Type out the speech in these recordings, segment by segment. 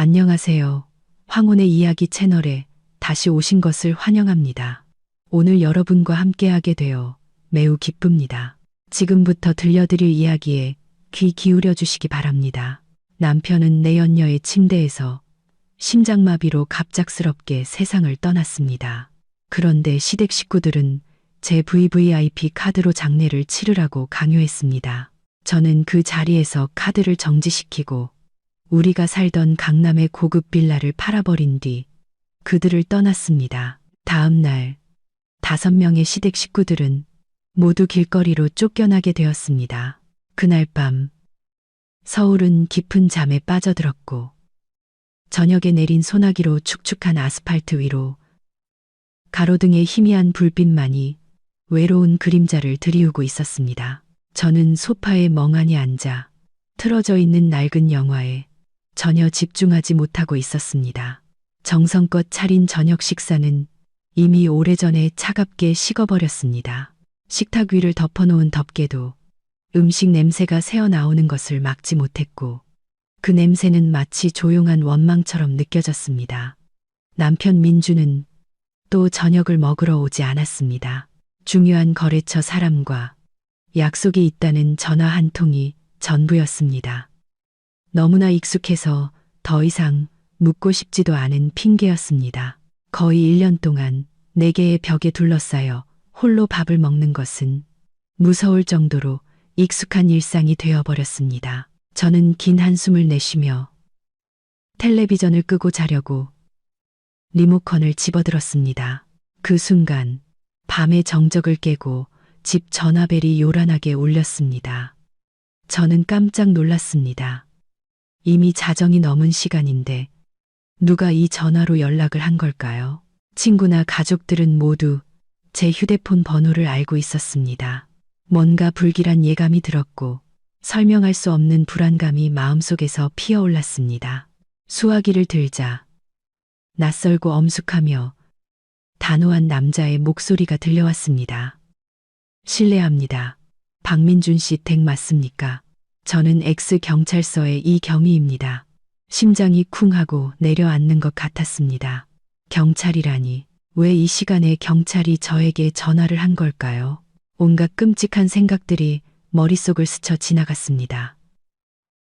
안녕하세요. 황혼의 이야기 채널에 다시 오신 것을 환영합니다. 오늘 여러분과 함께하게 되어 매우 기쁩니다. 지금부터 들려드릴 이야기에 귀 기울여 주시기 바랍니다. 남편은 내연녀의 침대에서 심장마비로 갑작스럽게 세상을 떠났습니다. 그런데 시댁 식구들은 제 VVIP 카드로 장례를 치르라고 강요했습니다. 저는 그 자리에서 카드를 정지시키고 우리가 살던 강남의 고급 빌라를 팔아버린 뒤 그들을 떠났습니다. 다음 날 5명의 시댁 식구들은 모두 길거리로 쫓겨나게 되었습니다. 그날 밤 서울은 깊은 잠에 빠져들었고 저녁에 내린 소나기로 축축한 아스팔트 위로 가로등의 희미한 불빛만이 외로운 그림자를 드리우고 있었습니다. 저는 소파에 멍하니 앉아 틀어져 있는 낡은 영화에 전혀 집중하지 못하고 있었습니다. 정성껏 차린 저녁 식사는 이미 오래전에 차갑게 식어버렸습니다. 식탁 위를 덮어놓은 덮개도 음식 냄새가 새어나오는 것을 막지 못했고 그 냄새는 마치 조용한 원망처럼 느껴졌습니다. 남편 민주는 또 저녁을 먹으러 오지 않았습니다. 중요한 거래처 사람과 약속이 있다는 전화 한 통이 전부였습니다. 너무나 익숙해서 더 이상 묻고 싶지도 않은 핑계였습니다. 거의 1년 동안 4개의 벽에 둘러싸여 홀로 밥을 먹는 것은 무서울 정도로 익숙한 일상이 되어버렸습니다. 저는 긴 한숨을 내쉬며 텔레비전을 끄고 자려고 리모컨을 집어들었습니다. 그 순간 밤의 정적을 깨고 집 전화벨이 요란하게 울렸습니다. 저는 깜짝 놀랐습니다. 이미 자정이 넘은 시간인데 누가 이 전화로 연락을 한 걸까요? 친구나 가족들은 모두 제 휴대폰 번호를 알고 있었습니다. 뭔가 불길한 예감이 들었고 설명할 수 없는 불안감이 마음속에서 피어올랐습니다. 수화기를 들자 낯설고 엄숙하며 단호한 남자의 목소리가 들려왔습니다. 실례합니다. 박민준 씨 댁 맞습니까? 저는 X경찰서의 이경희입니다. 심장이 쿵 하고 내려앉는 것 같았습니다. 경찰이라니, 왜 이 시간에 경찰이 저에게 전화를 한 걸까요? 온갖 끔찍한 생각들이 머릿속을 스쳐 지나갔습니다.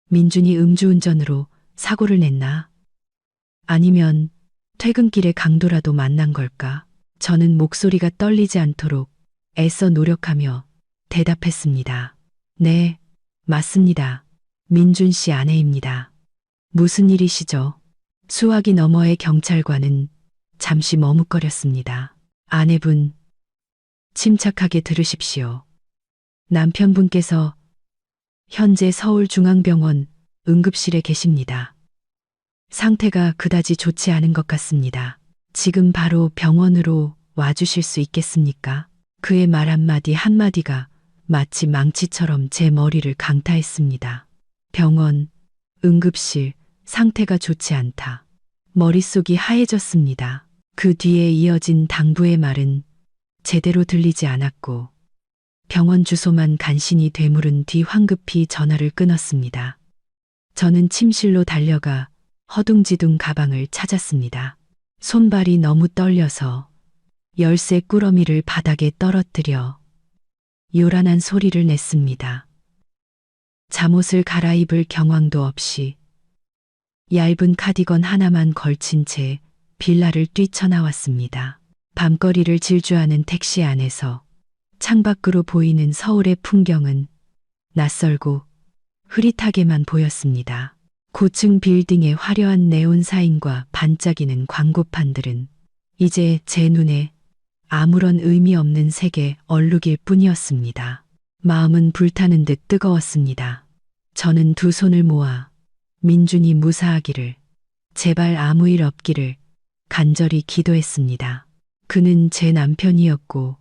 민준이 음주운전으로 사고를 냈나? 아니면 퇴근길에 강도라도 만난 걸까? 저는 목소리가 떨리지 않도록 애써 노력하며 대답했습니다. 네, 맞습니다. 민준 씨 아내입니다. 무슨 일이시죠? 수화기 너머의 경찰관은 잠시 머뭇거렸습니다. 아내분, 침착하게 들으십시오. 남편분께서 현재 서울중앙병원 응급실에 계십니다. 상태가 그다지 좋지 않은 것 같습니다. 지금 바로 병원으로 와주실 수 있겠습니까? 그의 말 한마디 한마디가 마치 망치처럼 제 머리를 강타했습니다. 병원, 응급실, 상태가 좋지 않다. 머릿속이 하얘졌습니다. 그 뒤에 이어진 당부의 말은 제대로 들리지 않았고 병원 주소만 간신히 되물은 뒤 황급히 전화를 끊었습니다. 저는 침실로 달려가 허둥지둥 가방을 찾았습니다. 손발이 너무 떨려서 열쇠 꾸러미를 바닥에 떨어뜨려 요란한 소리를 냈습니다. 잠옷을 갈아입을 경황도 없이 얇은 카디건 하나만 걸친 채 빌라를 뛰쳐나왔습니다. 밤거리를 질주하는 택시 안에서 창밖으로 보이는 서울의 풍경은 낯설고 흐릿하게만 보였습니다. 고층 빌딩의 화려한 네온 사인과 반짝이는 광고판들은 이제 제 눈에 아무런 의미 없는 색의 얼룩일 뿐이었습니다. 마음은 불타는 듯 뜨거웠습니다. 저는 두 손을 모아 민준이 무사하기를, 제발 아무 일 없기를 간절히 기도했습니다. 그는 제 남편이었고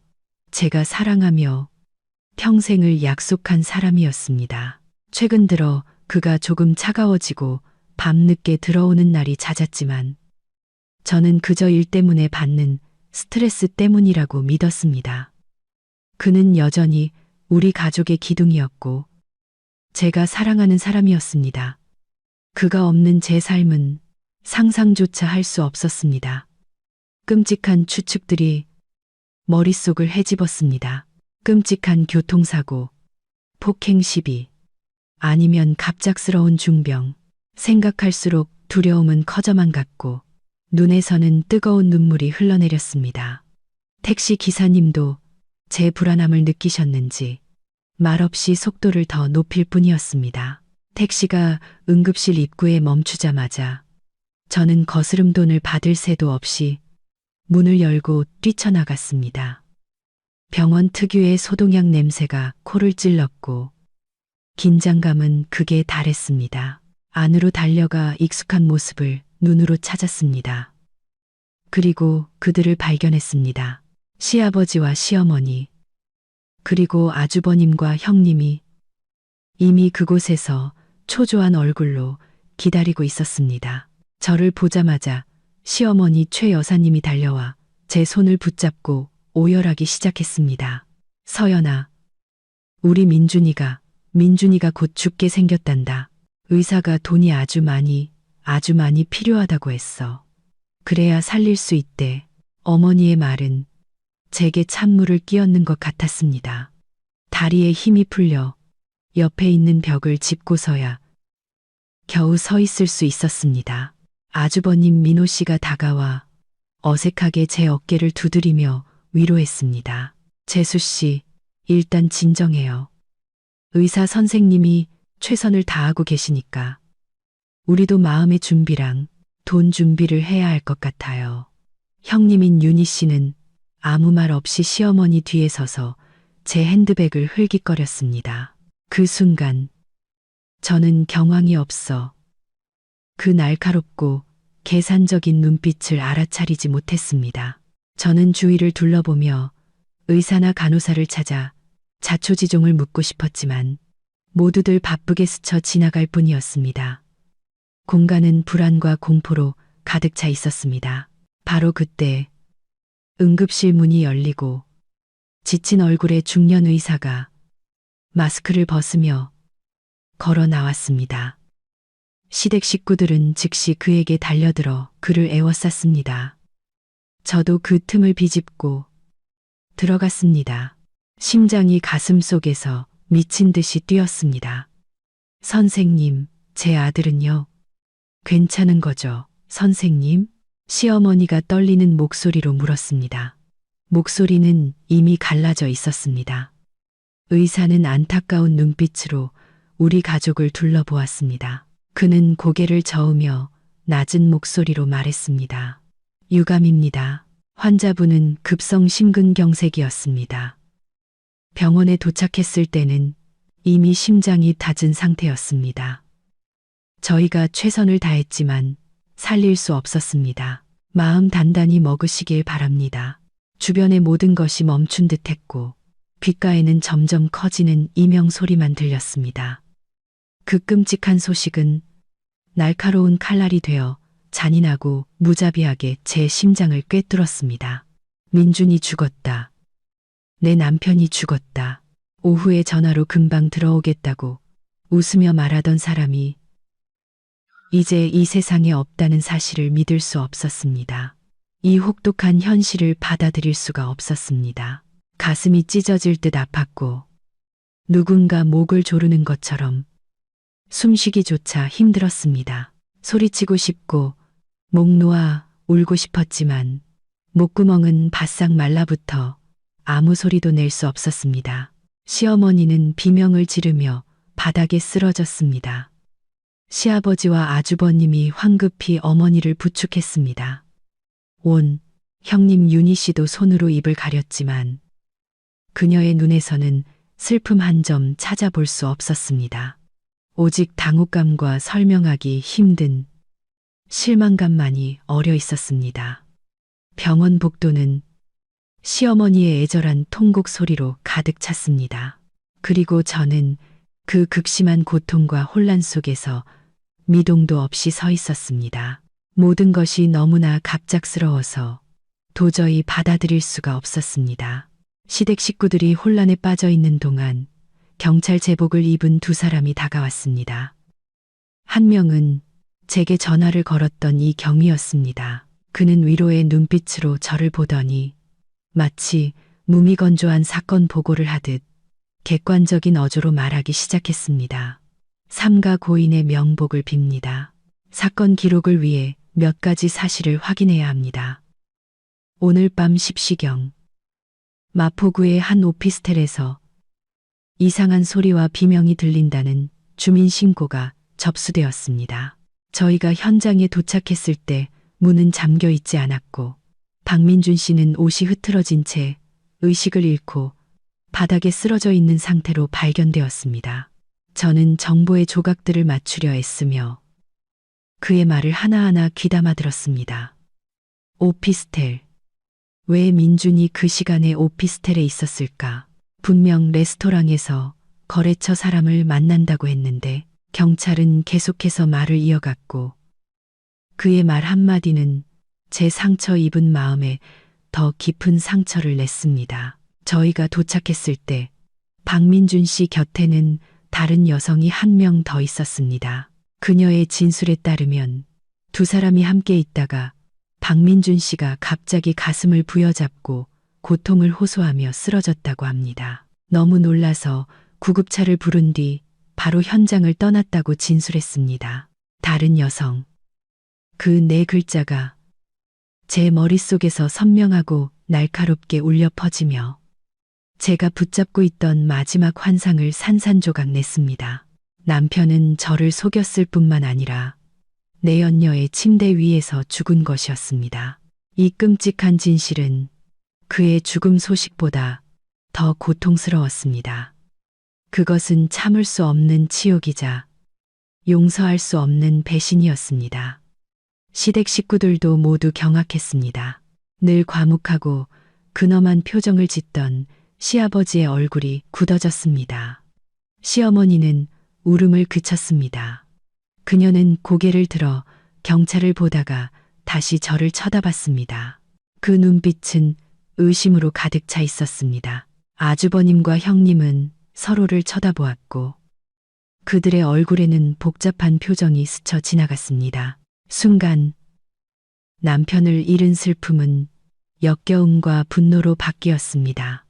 제가 사랑하며 평생을 약속한 사람이었습니다. 최근 들어 그가 조금 차가워지고 밤늦게 들어오는 날이 잦았지만 저는 그저 일 때문에 받는 스트레스 때문이라고 믿었습니다. 그는 여전히 우리 가족의 기둥이었고 제가 사랑하는 사람이었습니다. 그가 없는 제 삶은 상상조차 할 수 없었습니다. 끔찍한 추측들이 머릿속을 헤집었습니다. 끔찍한 교통사고, 폭행 시비, 아니면 갑작스러운 중병. 생각할수록 두려움은 커져만 갔고 눈에서는 뜨거운 눈물이 흘러내렸습니다. 택시 기사님도 제 불안함을 느끼셨는지 말없이 속도를 더 높일 뿐이었습니다. 택시가 응급실 입구에 멈추자마자 저는 거스름돈을 받을 새도 없이 문을 열고 뛰쳐나갔습니다. 병원 특유의 소독약 냄새가 코를 찔렀고 긴장감은 극에 달했습니다. 안으로 달려가 익숙한 모습을 눈으로 찾았습니다. 그리고 그들을 발견했습니다. 시아버지와 시어머니, 그리고 아주버님과 형님이 이미 그곳에서 초조한 얼굴로 기다리고 있었습니다. 저를 보자마자 시어머니 최 여사님이 달려와 제 손을 붙잡고 오열하기 시작했습니다. 서연아, 우리 민준이가 곧 죽게 생겼단다. 의사가 돈이 아주 많이 필요하다고 했어. 그래야 살릴 수 있대. 어머니의 말은 제게 찬물을 끼얹는 것 같았습니다. 다리에 힘이 풀려 옆에 있는 벽을 짚고서야 겨우 서 있을 수 있었습니다. 아주버님 민호 씨가 다가와 어색하게 제 어깨를 두드리며 위로했습니다. 재수 씨, 일단 진정해요. 의사 선생님이 최선을 다하고 계시니까 우리도 마음의 준비랑 돈 준비를 해야 할 것 같아요. 형님인 윤희 씨는 아무 말 없이 시어머니 뒤에 서서 제 핸드백을 흘깃거렸습니다. 그 순간 저는 경황이 없어 그 날카롭고 계산적인 눈빛을 알아차리지 못했습니다. 저는 주위를 둘러보며 의사나 간호사를 찾아 자초지종을 묻고 싶었지만 모두들 바쁘게 스쳐 지나갈 뿐이었습니다. 공간은 불안과 공포로 가득 차 있었습니다. 바로 그때 응급실 문이 열리고 지친 얼굴의 중년 의사가 마스크를 벗으며 걸어 나왔습니다. 시댁 식구들은 즉시 그에게 달려들어 그를 에워쌌습니다. 저도 그 틈을 비집고 들어갔습니다. 심장이 가슴 속에서 미친 듯이 뛰었습니다. 선생님, 제 아들은요? 괜찮은 거죠, 선생님? 시어머니가 떨리는 목소리로 물었습니다. 목소리는 이미 갈라져 있었습니다. 의사는 안타까운 눈빛으로 우리 가족을 둘러보았습니다. 그는 고개를 저으며 낮은 목소리로 말했습니다. 유감입니다. 환자분은 급성 심근경색이었습니다. 병원에 도착했을 때는 이미 심장이 잦은 상태였습니다. 저희가 최선을 다했지만 살릴 수 없었습니다. 마음 단단히 먹으시길 바랍니다. 주변의 모든 것이 멈춘 듯했고 귓가에는 점점 커지는 이명 소리만 들렸습니다. 그 끔찍한 소식은 날카로운 칼날이 되어 잔인하고 무자비하게 제 심장을 꿰뚫었습니다. 민준이 죽었다. 내 남편이 죽었다. 오후에 전화로 금방 들어오겠다고 웃으며 말하던 사람이 이제 이 세상에 없다는 사실을 믿을 수 없었습니다. 이 혹독한 현실을 받아들일 수가 없었습니다. 가슴이 찢어질 듯 아팠고 누군가 목을 조르는 것처럼 숨쉬기조차 힘들었습니다. 소리치고 싶고 목 놓아 울고 싶었지만 목구멍은 바싹 말라붙어 아무 소리도 낼 수 없었습니다. 시어머니는 비명을 지르며 바닥에 쓰러졌습니다. 시아버지와 아주버님이 황급히 어머니를 부축했습니다. 형님 윤희 씨도 손으로 입을 가렸지만 그녀의 눈에서는 슬픔 한 점 찾아볼 수 없었습니다. 오직 당혹감과 설명하기 힘든 실망감만이 어려 있었습니다. 병원 복도는 시어머니의 애절한 통곡 소리로 가득 찼습니다. 그리고 저는 그 극심한 고통과 혼란 속에서 미동도 없이 서 있었습니다. 모든 것이 너무나 갑작스러워서 도저히 받아들일 수가 없었습니다. 시댁 식구들이 혼란에 빠져 있는 동안 경찰 제복을 입은 두 사람이 다가왔습니다. 한 명은 제게 전화를 걸었던 이경이었습니다. 그는 위로의 눈빛으로 저를 보더니 마치 무미건조한 사건 보고를 하듯 객관적인 어조로 말하기 시작했습니다. 삼가 고인의 명복을 빕니다. 사건 기록을 위해 몇 가지 사실을 확인해야 합니다. 오늘 밤 10시경 마포구의 한 오피스텔에서 이상한 소리와 비명이 들린다는 주민 신고가 접수되었습니다. 저희가 현장에 도착했을 때 문은 잠겨 있지 않았고 박민준 씨는 옷이 흐트러진 채 의식을 잃고 바닥에 쓰러져 있는 상태로 발견되었습니다. 저는 정보의 조각들을 맞추려 애쓰며 그의 말을 하나하나 귀담아 들었습니다. 오피스텔. 왜 민준이 그 시간에 오피스텔에 있었을까? 분명 레스토랑에서 거래처 사람을 만난다고 했는데 경찰은 계속해서 말을 이어갔고 그의 말 한마디는 제 상처 입은 마음에 더 깊은 상처를 냈습니다. 저희가 도착했을 때 박민준 씨 곁에는 다른 여성이 한 명 더 있었습니다. 그녀의 진술에 따르면 두 사람이 함께 있다가 박민준 씨가 갑자기 가슴을 부여잡고 고통을 호소하며 쓰러졌다고 합니다. 너무 놀라서 구급차를 부른 뒤 바로 현장을 떠났다고 진술했습니다. 다른 여성. 그 네 글자가 제 머릿속에서 선명하고 날카롭게 울려 퍼지며 제가 붙잡고 있던 마지막 환상을 산산조각 냈습니다. 남편은 저를 속였을 뿐만 아니라 내 연녀의 침대 위에서 죽은 것이었습니다. 이 끔찍한 진실은 그의 죽음 소식보다 더 고통스러웠습니다. 그것은 참을 수 없는 치욕이자 용서할 수 없는 배신이었습니다. 시댁 식구들도 모두 경악했습니다. 늘 과묵하고 근엄한 표정을 짓던 시아버지의 얼굴이 굳어졌습니다. 시어머니는 울음을 그쳤습니다. 그녀는 고개를 들어 경찰을 보다가 다시 저를 쳐다봤습니다. 그 눈빛은 의심으로 가득 차 있었습니다. 아주버님과 형님은 서로를 쳐다보았고 그들의 얼굴에는 복잡한 표정이 스쳐 지나갔습니다. 순간 남편을 잃은 슬픔은 역겨움과 분노로 바뀌었습니다.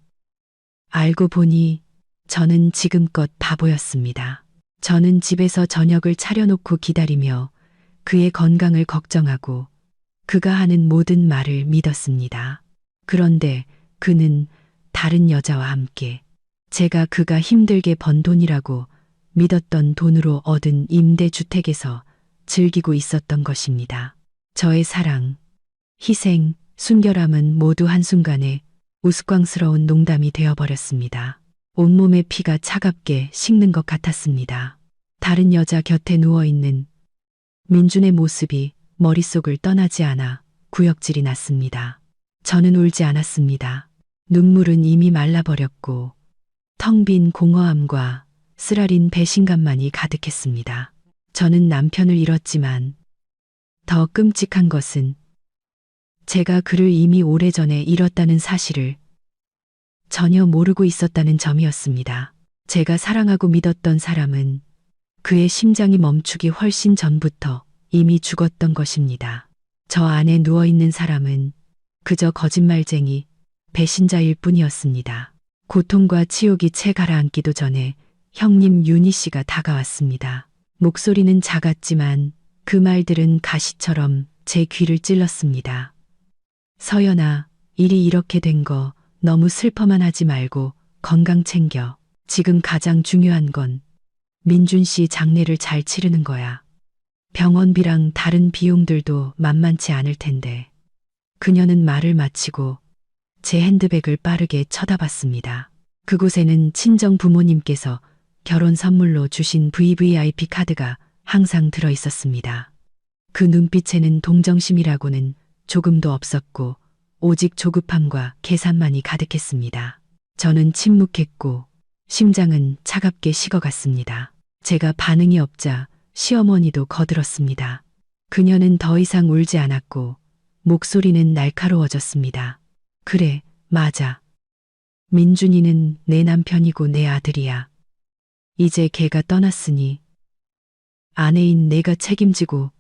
알고 보니 저는 지금껏 바보였습니다. 저는 집에서 저녁을 차려놓고 기다리며 그의 건강을 걱정하고 그가 하는 모든 말을 믿었습니다. 그런데 그는 다른 여자와 함께 제가 그가 힘들게 번 돈이라고 믿었던 돈으로 얻은 임대주택에서 즐기고 있었던 것입니다. 저의 사랑, 희생, 순결함은 모두 한순간에 우스꽝스러운 농담이 되어버렸습니다. 온몸의 피가 차갑게 식는 것 같았습니다. 다른 여자 곁에 누워있는 민준의 모습이 머릿속을 떠나지 않아 구역질이 났습니다. 저는 울지 않았습니다. 눈물은 이미 말라버렸고 텅 빈 공허함과 쓰라린 배신감만이 가득했습니다. 저는 남편을 잃었지만 더 끔찍한 것은 제가 그를 이미 오래전에 잃었다는 사실을 전혀 모르고 있었다는 점이었습니다. 제가 사랑하고 믿었던 사람은 그의 심장이 멈추기 훨씬 전부터 이미 죽었던 것입니다. 저 안에 누워있는 사람은 그저 거짓말쟁이, 배신자일 뿐이었습니다. 고통과 치욕이 채 가라앉기도 전에 형님 윤희 씨가 다가왔습니다. 목소리는 작았지만 그 말들은 가시처럼 제 귀를 찔렀습니다. 서연아, 일이 이렇게 된 거 너무 슬퍼만 하지 말고 건강 챙겨. 지금 가장 중요한 건 민준 씨 장례를 잘 치르는 거야. 병원비랑 다른 비용들도 만만치 않을 텐데. 그녀는 말을 마치고 제 핸드백을 빠르게 쳐다봤습니다. 그곳에는 친정 부모님께서 결혼 선물로 주신 VVIP 카드가 항상 들어 있었습니다. 그 눈빛에는 동정심이라고는 조금도 없었고 오직 조급함과 계산만이 가득했습니다. 저는 침묵했고 심장은 차갑게 식어갔습니다. 제가 반응이 없자 시어머니도 거들었습니다. 그녀는 더 이상 울지 않았고 목소리는 날카로워졌습니다. 그래, 맞아. 민준이는 내 남편이고 내 아들이야. 이제 걔가 떠났으니 아내인 내가 책임지고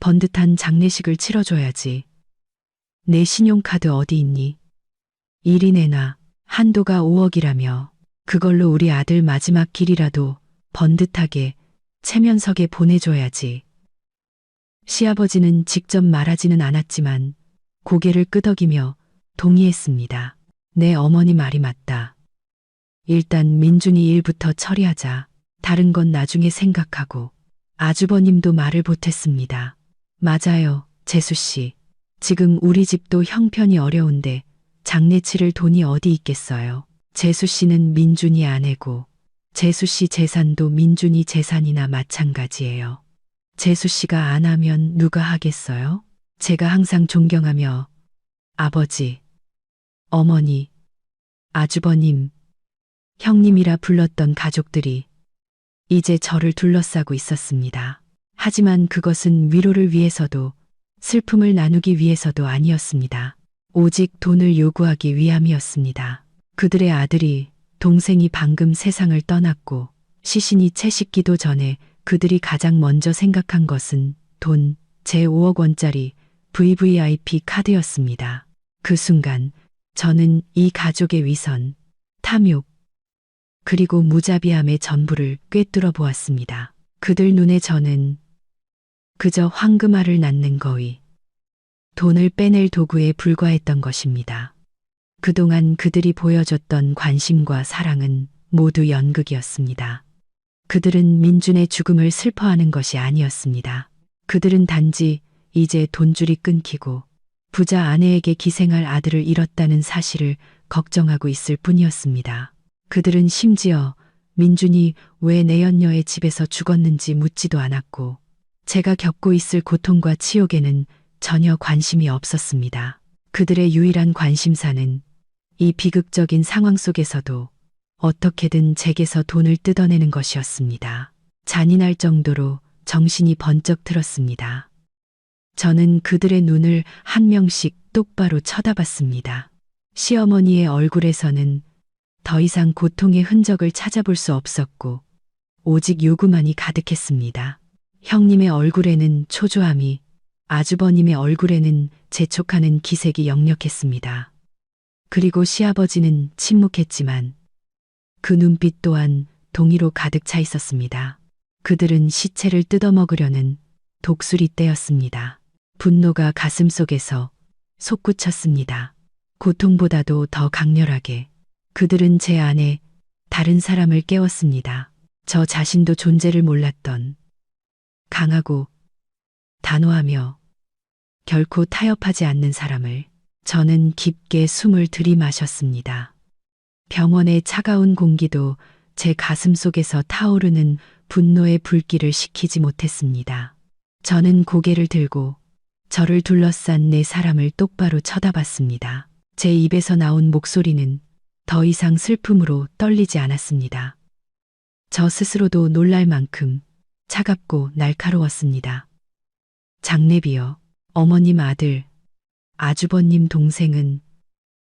번듯한 장례식을 치러줘야지. 내 신용카드 어디 있니? 이리 내놔. 한도가 5억이라며 그걸로 우리 아들 마지막 길이라도 번듯하게 체면석에 보내줘야지. 시아버지는 직접 말하지는 않았지만 고개를 끄덕이며 동의했습니다. 내 어머니 말이 맞다. 일단 민준이 일부터 처리하자. 다른 건 나중에 생각하고. 아주버님도 말을 보탰습니다. 맞아요, 재수 씨. 지금 우리 집도 형편이 어려운데 장례 치를 돈이 어디 있겠어요. 재수 씨는 민준이 아내고 재수 씨 재산도 민준이 재산이나 마찬가지예요. 재수 씨가 안 하면 누가 하겠어요? 제가 항상 존경하며 아버지, 어머니, 아주버님, 형님이라 불렀던 가족들이 이제 저를 둘러싸고 있었습니다. 하지만 그것은 위로를 위해서도 슬픔을 나누기 위해서도 아니었습니다. 오직 돈을 요구하기 위함이었습니다. 그들의 아들이, 동생이 방금 세상을 떠났고 시신이 채 식기도 전에 그들이 가장 먼저 생각한 것은 돈, 제 5억 원짜리 VVIP 카드였습니다. 그 순간 저는 이 가족의 위선, 탐욕, 그리고 무자비함의 전부를 꿰뚫어 보았습니다. 그들 눈에 저는 그저 황금알을 낳는 거위, 돈을 빼낼 도구에 불과했던 것입니다. 그동안 그들이 보여줬던 관심과 사랑은 모두 연극이었습니다. 그들은 민준의 죽음을 슬퍼하는 것이 아니었습니다. 그들은 단지 이제 돈줄이 끊기고 부자 아내에게 기생할 아들을 잃었다는 사실을 걱정하고 있을 뿐이었습니다. 그들은 심지어 민준이 왜 내연녀의 집에서 죽었는지 묻지도 않았고 제가 겪고 있을 고통과 치욕에는 전혀 관심이 없었습니다. 그들의 유일한 관심사는 이 비극적인 상황 속에서도 어떻게든 제게서 돈을 뜯어내는 것이었습니다. 잔인할 정도로 정신이 번쩍 들었습니다. 저는 그들의 눈을 한 명씩 똑바로 쳐다봤습니다. 시어머니의 얼굴에서는 더 이상 고통의 흔적을 찾아볼 수 없었고 오직 요구만이 가득했습니다. 형님의 얼굴에는 초조함이, 아주버님의 얼굴에는 재촉하는 기색이 역력했습니다. 그리고 시아버지는 침묵했지만 그 눈빛 또한 동의로 가득 차 있었습니다. 그들은 시체를 뜯어먹으려는 독수리 떼였습니다. 분노가 가슴속에서 솟구쳤습니다. 고통보다도 더 강렬하게 그들은 제 안에 다른 사람을 깨웠습니다. 저 자신도 존재를 몰랐던 강하고 단호하며 결코 타협하지 않는 사람을. 저는 깊게 숨을 들이마셨습니다. 병원의 차가운 공기도 제 가슴 속에서 타오르는 분노의 불길을 식히지 못했습니다. 저는 고개를 들고 저를 둘러싼 네 사람을 똑바로 쳐다봤습니다. 제 입에서 나온 목소리는 더 이상 슬픔으로 떨리지 않았습니다. 저 스스로도 놀랄 만큼 차갑고 날카로웠습니다. 장례비요. 어머님 아들, 아주버님 동생은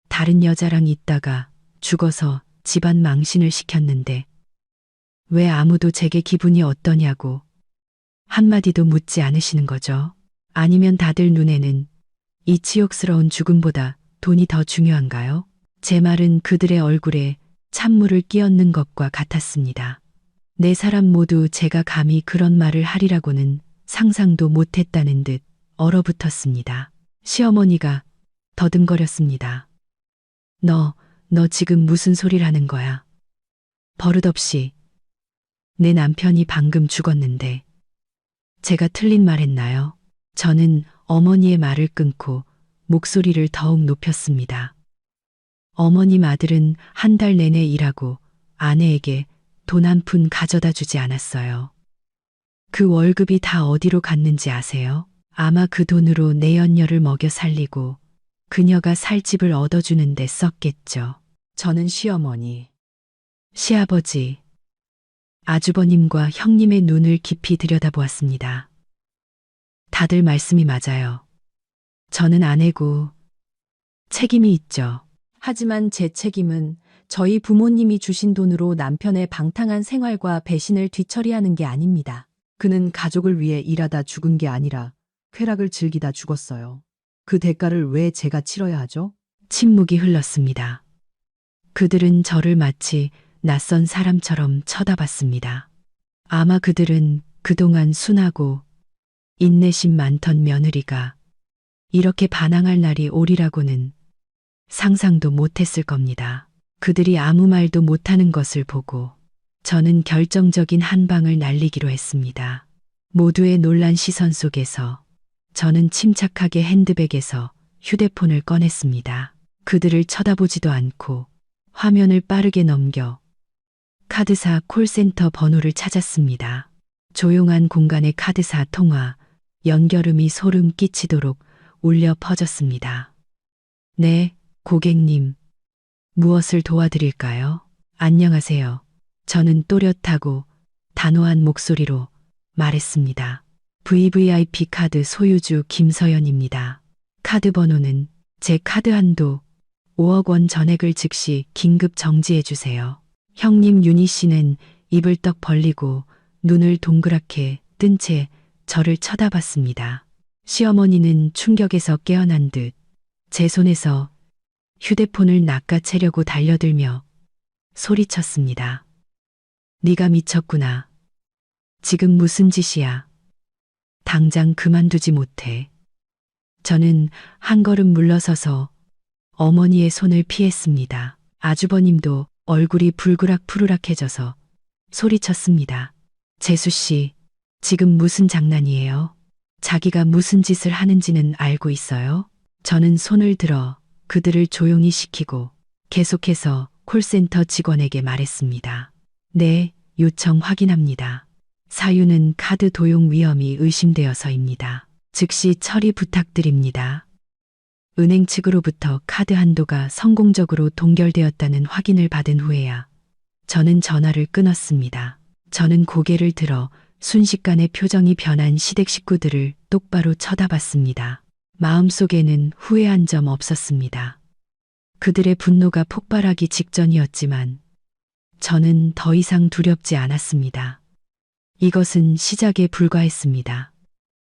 다른 여자랑 있다가 죽어서 집안 망신을 시켰는데 왜 아무도 제게 기분이 어떠냐고 한마디도 묻지 않으시는 거죠? 아니면 다들 눈에는 이 치욕스러운 죽음보다 돈이 더 중요한가요? 제 말은 그들의 얼굴에 찬물을 끼얹는 것과 같았습니다. 네 사람 모두 제가 감히 그런 말을 하리라고는 상상도 못했다는 듯 얼어붙었습니다. 시어머니가 더듬거렸습니다. 너 지금 무슨 소리를 하는 거야? 버릇없이 내 남편이 방금 죽었는데 제가 틀린 말 했나요? 저는 어머니의 말을 끊고 목소리를 더욱 높였습니다. 어머님 아들은 한 달 내내 일하고 아내에게 돈 한 푼 가져다 주지 않았어요. 그 월급이 다 어디로 갔는지 아세요? 아마 그 돈으로 내연녀를 먹여 살리고 그녀가 살 집을 얻어주는 데 썼겠죠. 저는 시어머니, 시아버지, 아주버님과 형님의 눈을 깊이 들여다보았습니다. 다들 말씀이 맞아요. 저는 아내고 책임이 있죠. 하지만 제 책임은 저희 부모님이 주신 돈으로 남편의 방탕한 생활과 배신을 뒤처리하는 게 아닙니다. 그는 가족을 위해 일하다 죽은 게 아니라 쾌락을 즐기다 죽었어요. 그 대가를 왜 제가 치러야 하죠? 침묵이 흘렀습니다. 그들은 저를 마치 낯선 사람처럼 쳐다봤습니다. 아마 그들은 그동안 순하고 인내심 많던 며느리가 이렇게 반항할 날이 오리라고는 상상도 못했을 겁니다. 그들이 아무 말도 못하는 것을 보고 저는 결정적인 한 방을 날리기로 했습니다. 모두의 놀란 시선 속에서 저는 침착하게 핸드백에서 휴대폰을 꺼냈습니다. 그들을 쳐다보지도 않고 화면을 빠르게 넘겨 카드사 콜센터 번호를 찾았습니다. 조용한 공간의 카드사 통화, 연결음이 소름 끼치도록 울려 퍼졌습니다. 네, 고객님. 무엇을 도와드릴까요? 안녕하세요. 저는 또렷하고 단호한 목소리로 말했습니다. VVIP 카드 소유주 김서연입니다. 카드 번호는 제 카드 한도 5억 원 전액을 즉시 긴급 정지해 주세요. 형님 윤희 씨는 입을 떡 벌리고 눈을 동그랗게 뜬 채 저를 쳐다봤습니다. 시어머니는 충격에서 깨어난 듯 제 손에서 휴대폰을 낚아채려고 달려들며 소리쳤습니다. 네가 미쳤구나. 지금 무슨 짓이야. 당장 그만두지 못해. 저는 한 걸음 물러서서 어머니의 손을 피했습니다. 아주버님도 얼굴이 불그락푸르락해져서 소리쳤습니다. 재수 씨, 지금 무슨 장난이에요? 자기가 무슨 짓을 하는지는 알고 있어요? 저는 손을 들어 그들을 조용히 시키고 계속해서 콜센터 직원에게 말했습니다. 네, 요청 확인합니다. 사유는 카드 도용 위험이 의심되어서입니다. 즉시 처리 부탁드립니다. 은행 측으로부터 카드 한도가 성공적으로 동결되었다는 확인을 받은 후에야 저는 전화를 끊었습니다. 저는 고개를 들어 순식간에 표정이 변한 시댁 식구들을 똑바로 쳐다봤습니다. 마음속에는 후회한 점 없었습니다. 그들의 분노가 폭발하기 직전이었지만 저는 더 이상 두렵지 않았습니다. 이것은 시작에 불과했습니다.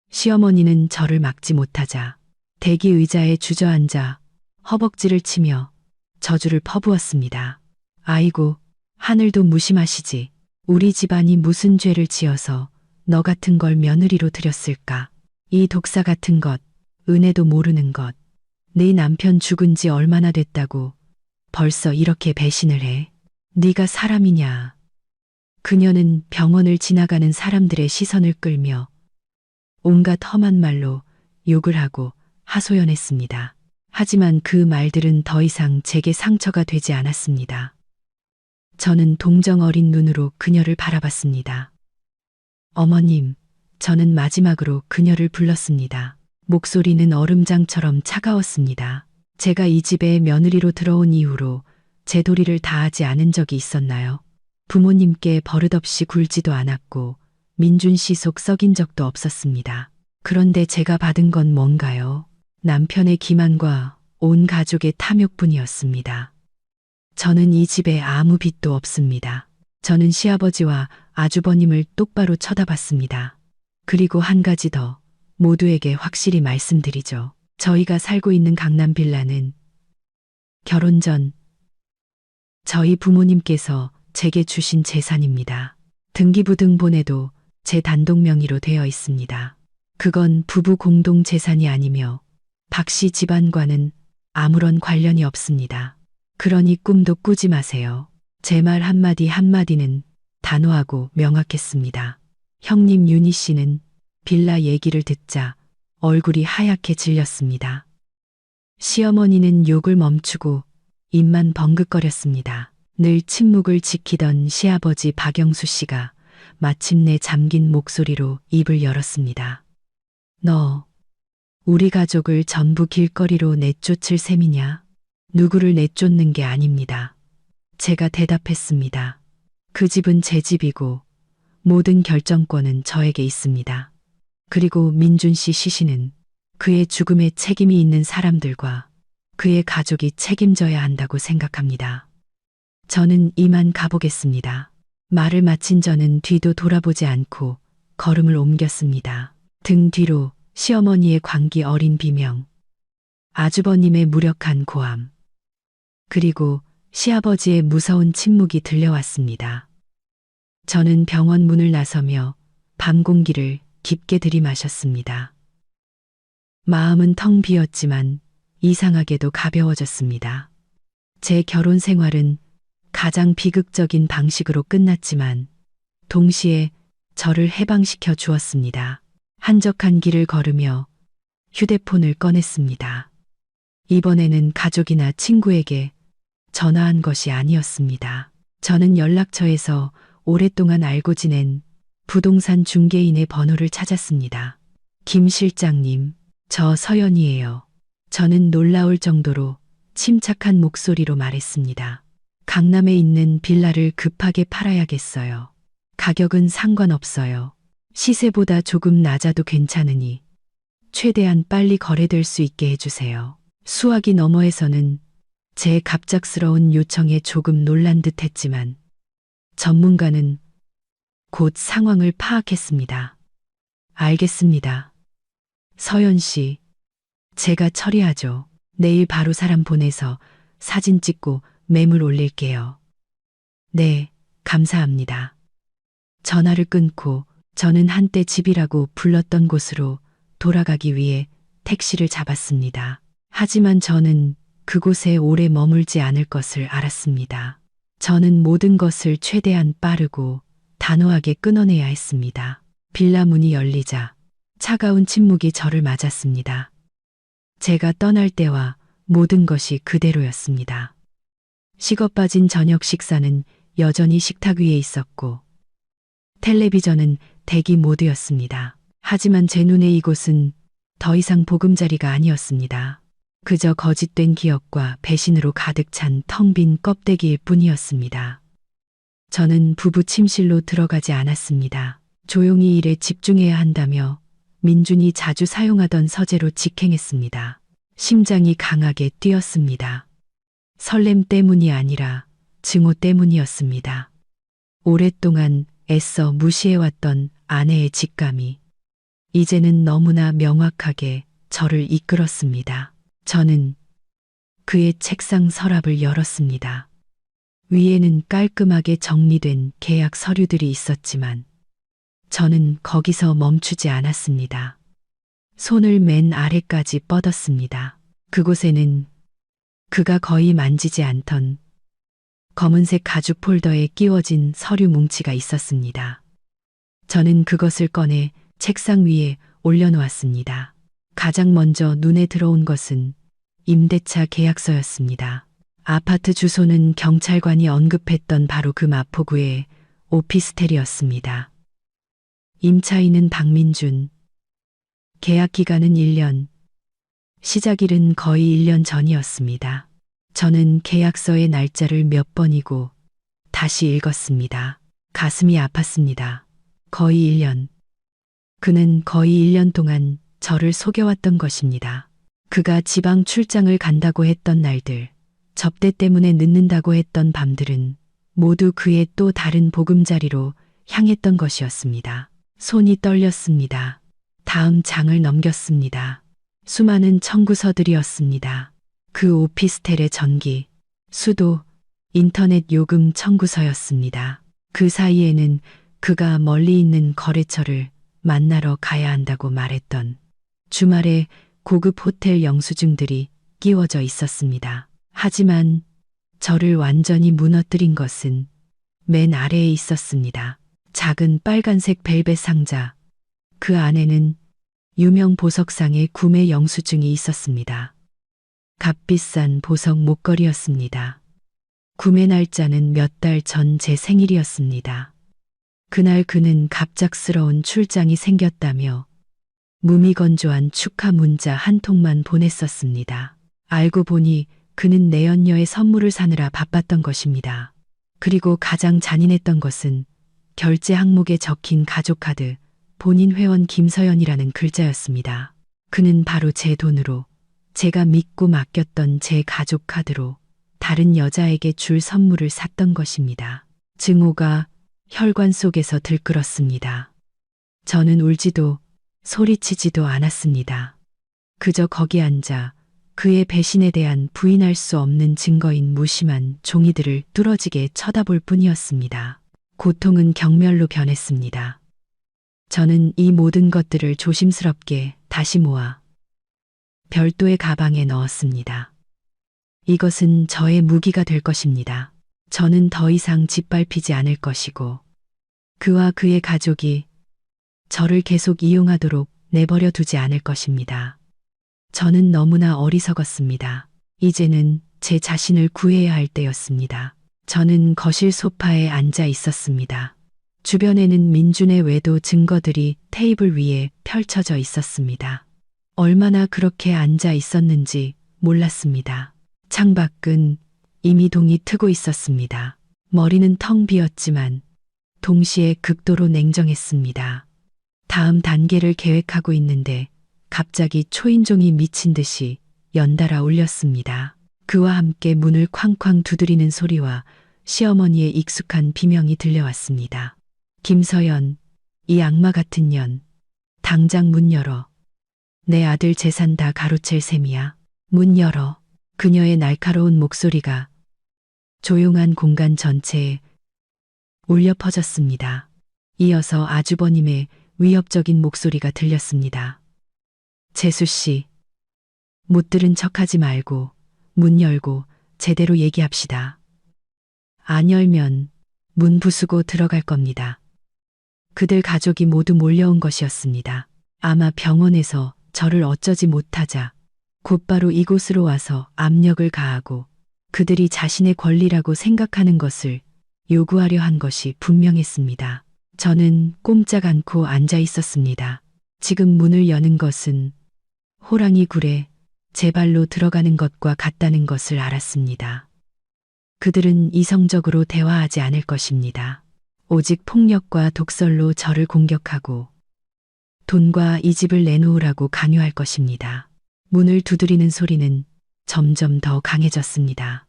시어머니는 저를 막지 못하자 대기 의자에 주저앉아 허벅지를 치며 저주를 퍼부었습니다. 아이고, 하늘도 무심하시지. 우리 집안이 무슨 죄를 지어서 너 같은 걸 며느리로 들였을까. 이 독사 같은 것, 은혜도 모르는 것. 네 남편 죽은 지 얼마나 됐다고 벌써 이렇게 배신을 해. 네가 사람이냐. 그녀는 병원을 지나가는 사람들의 시선을 끌며 온갖 험한 말로 욕을 하고 하소연했습니다. 하지만 그 말들은 더 이상 제게 상처가 되지 않았습니다. 저는 동정 어린 눈으로 그녀를 바라봤습니다. 어머님, 저는 마지막으로 그녀를 불렀습니다. 목소리는 얼음장처럼 차가웠습니다. 제가 이 집에 며느리로 들어온 이후로 제 도리를 다하지 않은 적이 있었나요? 부모님께 버릇없이 굴지도 않았고 민준 씨 속 썩인 적도 없었습니다. 그런데 제가 받은 건 뭔가요? 남편의 기만과 온 가족의 탐욕뿐이었습니다. 저는 이 집에 아무 빚도 없습니다. 저는 시아버지와 아주버님을 똑바로 쳐다봤습니다. 그리고 한 가지 더 모두에게 확실히 말씀드리죠. 저희가 살고 있는 강남 빌라는 결혼 전 저희 부모님께서 제게 주신 재산입니다. 등기부등본에도 제 단독 명의로 되어 있습니다. 그건 부부 공동 재산이 아니며 박 씨 집안과는 아무런 관련이 없습니다. 그러니 꿈도 꾸지 마세요. 제 말 한마디 한마디는 단호하고 명확했습니다. 형님 윤희 씨는 빌라 얘기를 듣자 얼굴이 하얗게 질렸습니다. 시어머니는 욕을 멈추고 입만 벙긋거렸습니다. 늘 침묵을 지키던 시아버지 박영수 씨가 마침내 잠긴 목소리로 입을 열었습니다. 너, 우리 가족을 전부 길거리로 내쫓을 셈이냐? 누구를 내쫓는 게 아닙니다. 제가 대답했습니다. 그 집은 제 집이고 모든 결정권은 저에게 있습니다. 그리고 민준 씨 시신은 그의 죽음에 책임이 있는 사람들과 그의 가족이 책임져야 한다고 생각합니다. 저는 이만 가보겠습니다. 말을 마친 저는 뒤도 돌아보지 않고 걸음을 옮겼습니다. 등 뒤로 시어머니의 광기 어린 비명, 아주버님의 무력한 고함, 그리고 시아버지의 무서운 침묵이 들려왔습니다. 저는 병원 문을 나서며 밤 공기를 깊게 들이마셨습니다. 마음은 텅 비었지만 이상하게도 가벼워졌습니다. 제 결혼 생활은 가장 비극적인 방식으로 끝났지만 동시에 저를 해방시켜 주었습니다. 한적한 길을 걸으며 휴대폰을 꺼냈습니다. 이번에는 가족이나 친구에게 전화한 것이 아니었습니다. 저는 연락처에서 오랫동안 알고 지낸 부동산 중개인의 번호를 찾았습니다. 김 실장님, 저 서연이에요. 저는 놀라울 정도로 침착한 목소리로 말했습니다. 강남에 있는 빌라를 급하게 팔아야겠어요. 가격은 상관없어요. 시세보다 조금 낮아도 괜찮으니 최대한 빨리 거래될 수 있게 해주세요. 수화기 너머에서는 제 갑작스러운 요청에 조금 놀란 듯 했지만 전문가는 곧 상황을 파악했습니다. 알겠습니다. 서연 씨, 제가 처리하죠. 내일 바로 사람 보내서 사진 찍고 매물 올릴게요. 네, 감사합니다. 전화를 끊고 저는 한때 집이라고 불렀던 곳으로 돌아가기 위해 택시를 잡았습니다. 하지만 저는 그곳에 오래 머물지 않을 것을 알았습니다. 저는 모든 것을 최대한 빠르고 단호하게 끊어내야 했습니다. 빌라 문이 열리자 차가운 침묵이 저를 맞았습니다. 제가 떠날 때와 모든 것이 그대로였습니다. 식어 빠진 저녁 식사는 여전히 식탁 위에 있었고 텔레비전은 대기 모드였습니다. 하지만 제 눈에 이곳은 더 이상 보금자리가 아니었습니다. 그저 거짓된 기억과 배신으로 가득 찬 텅 빈 껍데기일 뿐이었습니다. 저는 부부 침실로 들어가지 않았습니다. 조용히 일에 집중해야 한다며 민준이 자주 사용하던 서재로 직행했습니다. 심장이 강하게 뛰었습니다. 설렘 때문이 아니라 증오 때문이었습니다. 오랫동안 애써 무시해왔던 아내의 직감이 이제는 너무나 명확하게 저를 이끌었습니다. 저는 그의 책상 서랍을 열었습니다. 위에는 깔끔하게 정리된 계약 서류들이 있었지만 저는 거기서 멈추지 않았습니다. 손을 맨 아래까지 뻗었습니다. 그곳에는 그가 거의 만지지 않던 검은색 가죽 폴더에 끼워진 서류 뭉치가 있었습니다. 저는 그것을 꺼내 책상 위에 올려놓았습니다. 가장 먼저 눈에 들어온 것은 임대차 계약서였습니다. 아파트 주소는 경찰관이 언급했던 바로 그 마포구의 오피스텔이었습니다. 임차인은 박민준. 계약 기간은 1년. 시작일은 거의 1년 전이었습니다. 저는 계약서의 날짜를 몇 번이고 다시 읽었습니다. 가슴이 아팠습니다. 거의 1년. 그는 거의 1년 동안 저를 속여왔던 것입니다. 그가 지방 출장을 간다고 했던 날들, 접대 때문에 늦는다고 했던 밤들은 모두 그의 또 다른 보금자리로 향했던 것이었습니다. 손이 떨렸습니다. 다음 장을 넘겼습니다. 수많은 청구서들이었습니다. 그 오피스텔의 전기, 수도, 인터넷 요금 청구서였습니다. 그 사이에는 그가 멀리 있는 거래처를 만나러 가야 한다고 말했던 주말에 고급 호텔 영수증들이 끼워져 있었습니다. 하지만 저를 완전히 무너뜨린 것은 맨 아래에 있었습니다. 작은 빨간색 벨벳 상자. 그 안에는 유명 보석상의 구매 영수증이 있었습니다. 값비싼 보석 목걸이였습니다. 구매 날짜는 몇 달 전 제 생일이었습니다. 그날 그는 갑작스러운 출장이 생겼다며 무미건조한 축하 문자 한 통만 보냈었습니다. 알고 보니 그는 내연녀의 선물을 사느라 바빴던 것입니다. 그리고 가장 잔인했던 것은 결제 항목에 적힌 가족카드, 본인 회원 김서연이라는 글자였습니다. 그는 바로 제 돈으로, 제가 믿고 맡겼던 제 가족카드로 다른 여자에게 줄 선물을 샀던 것입니다. 증오가 혈관 속에서 들끓었습니다. 저는 울지도 소리치지도 않았습니다. 그저 거기 앉아 그의 배신에 대한 부인할 수 없는 증거인 무심한 종이들을 뚫어지게 쳐다볼 뿐이었습니다. 고통은 경멸로 변했습니다. 저는 이 모든 것들을 조심스럽게 다시 모아 별도의 가방에 넣었습니다. 이것은 저의 무기가 될 것입니다. 저는 더 이상 짓밟히지 않을 것이고 그와 그의 가족이 저를 계속 이용하도록 내버려 두지 않을 것입니다. 저는 너무나 어리석었습니다. 이제는 제 자신을 구해야 할 때였습니다. 저는 거실 소파에 앉아 있었습니다. 주변에는 민준의 외도 증거들이 테이블 위에 펼쳐져 있었습니다. 얼마나 그렇게 앉아 있었는지 몰랐습니다. 창밖은 이미 동이 트고 있었습니다. 머리는 텅 비었지만 동시에 극도로 냉정했습니다. 다음 단계를 계획하고 있는데 갑자기 초인종이 미친 듯이 연달아 울렸습니다. 그와 함께 문을 쾅쾅 두드리는 소리와 시어머니의 익숙한 비명이 들려왔습니다. 김서연, 이 악마 같은 년, 당장 문 열어. 내 아들 재산 다 가로챌 셈이야. 문 열어. 그녀의 날카로운 목소리가 조용한 공간 전체에 울려 퍼졌습니다. 이어서 아주버님의 위협적인 목소리가 들렸습니다. 재수 씨, 못 들은 척하지 말고 문 열고 제대로 얘기합시다. 안 열면 문 부수고 들어갈 겁니다. 그들 가족이 모두 몰려온 것이었습니다. 아마 병원에서 저를 어쩌지 못하자 곧바로 이곳으로 와서 압력을 가하고 그들이 자신의 권리라고 생각하는 것을 요구하려 한 것이 분명했습니다. 저는 꼼짝 않고 앉아 있었습니다. 지금 문을 여는 것은 호랑이 굴에 제 발로 들어가는 것과 같다는 것을 알았습니다. 그들은 이성적으로 대화하지 않을 것입니다. 오직 폭력과 독설로 저를 공격하고 돈과 이 집을 내놓으라고 강요할 것입니다. 문을 두드리는 소리는 점점 더 강해졌습니다.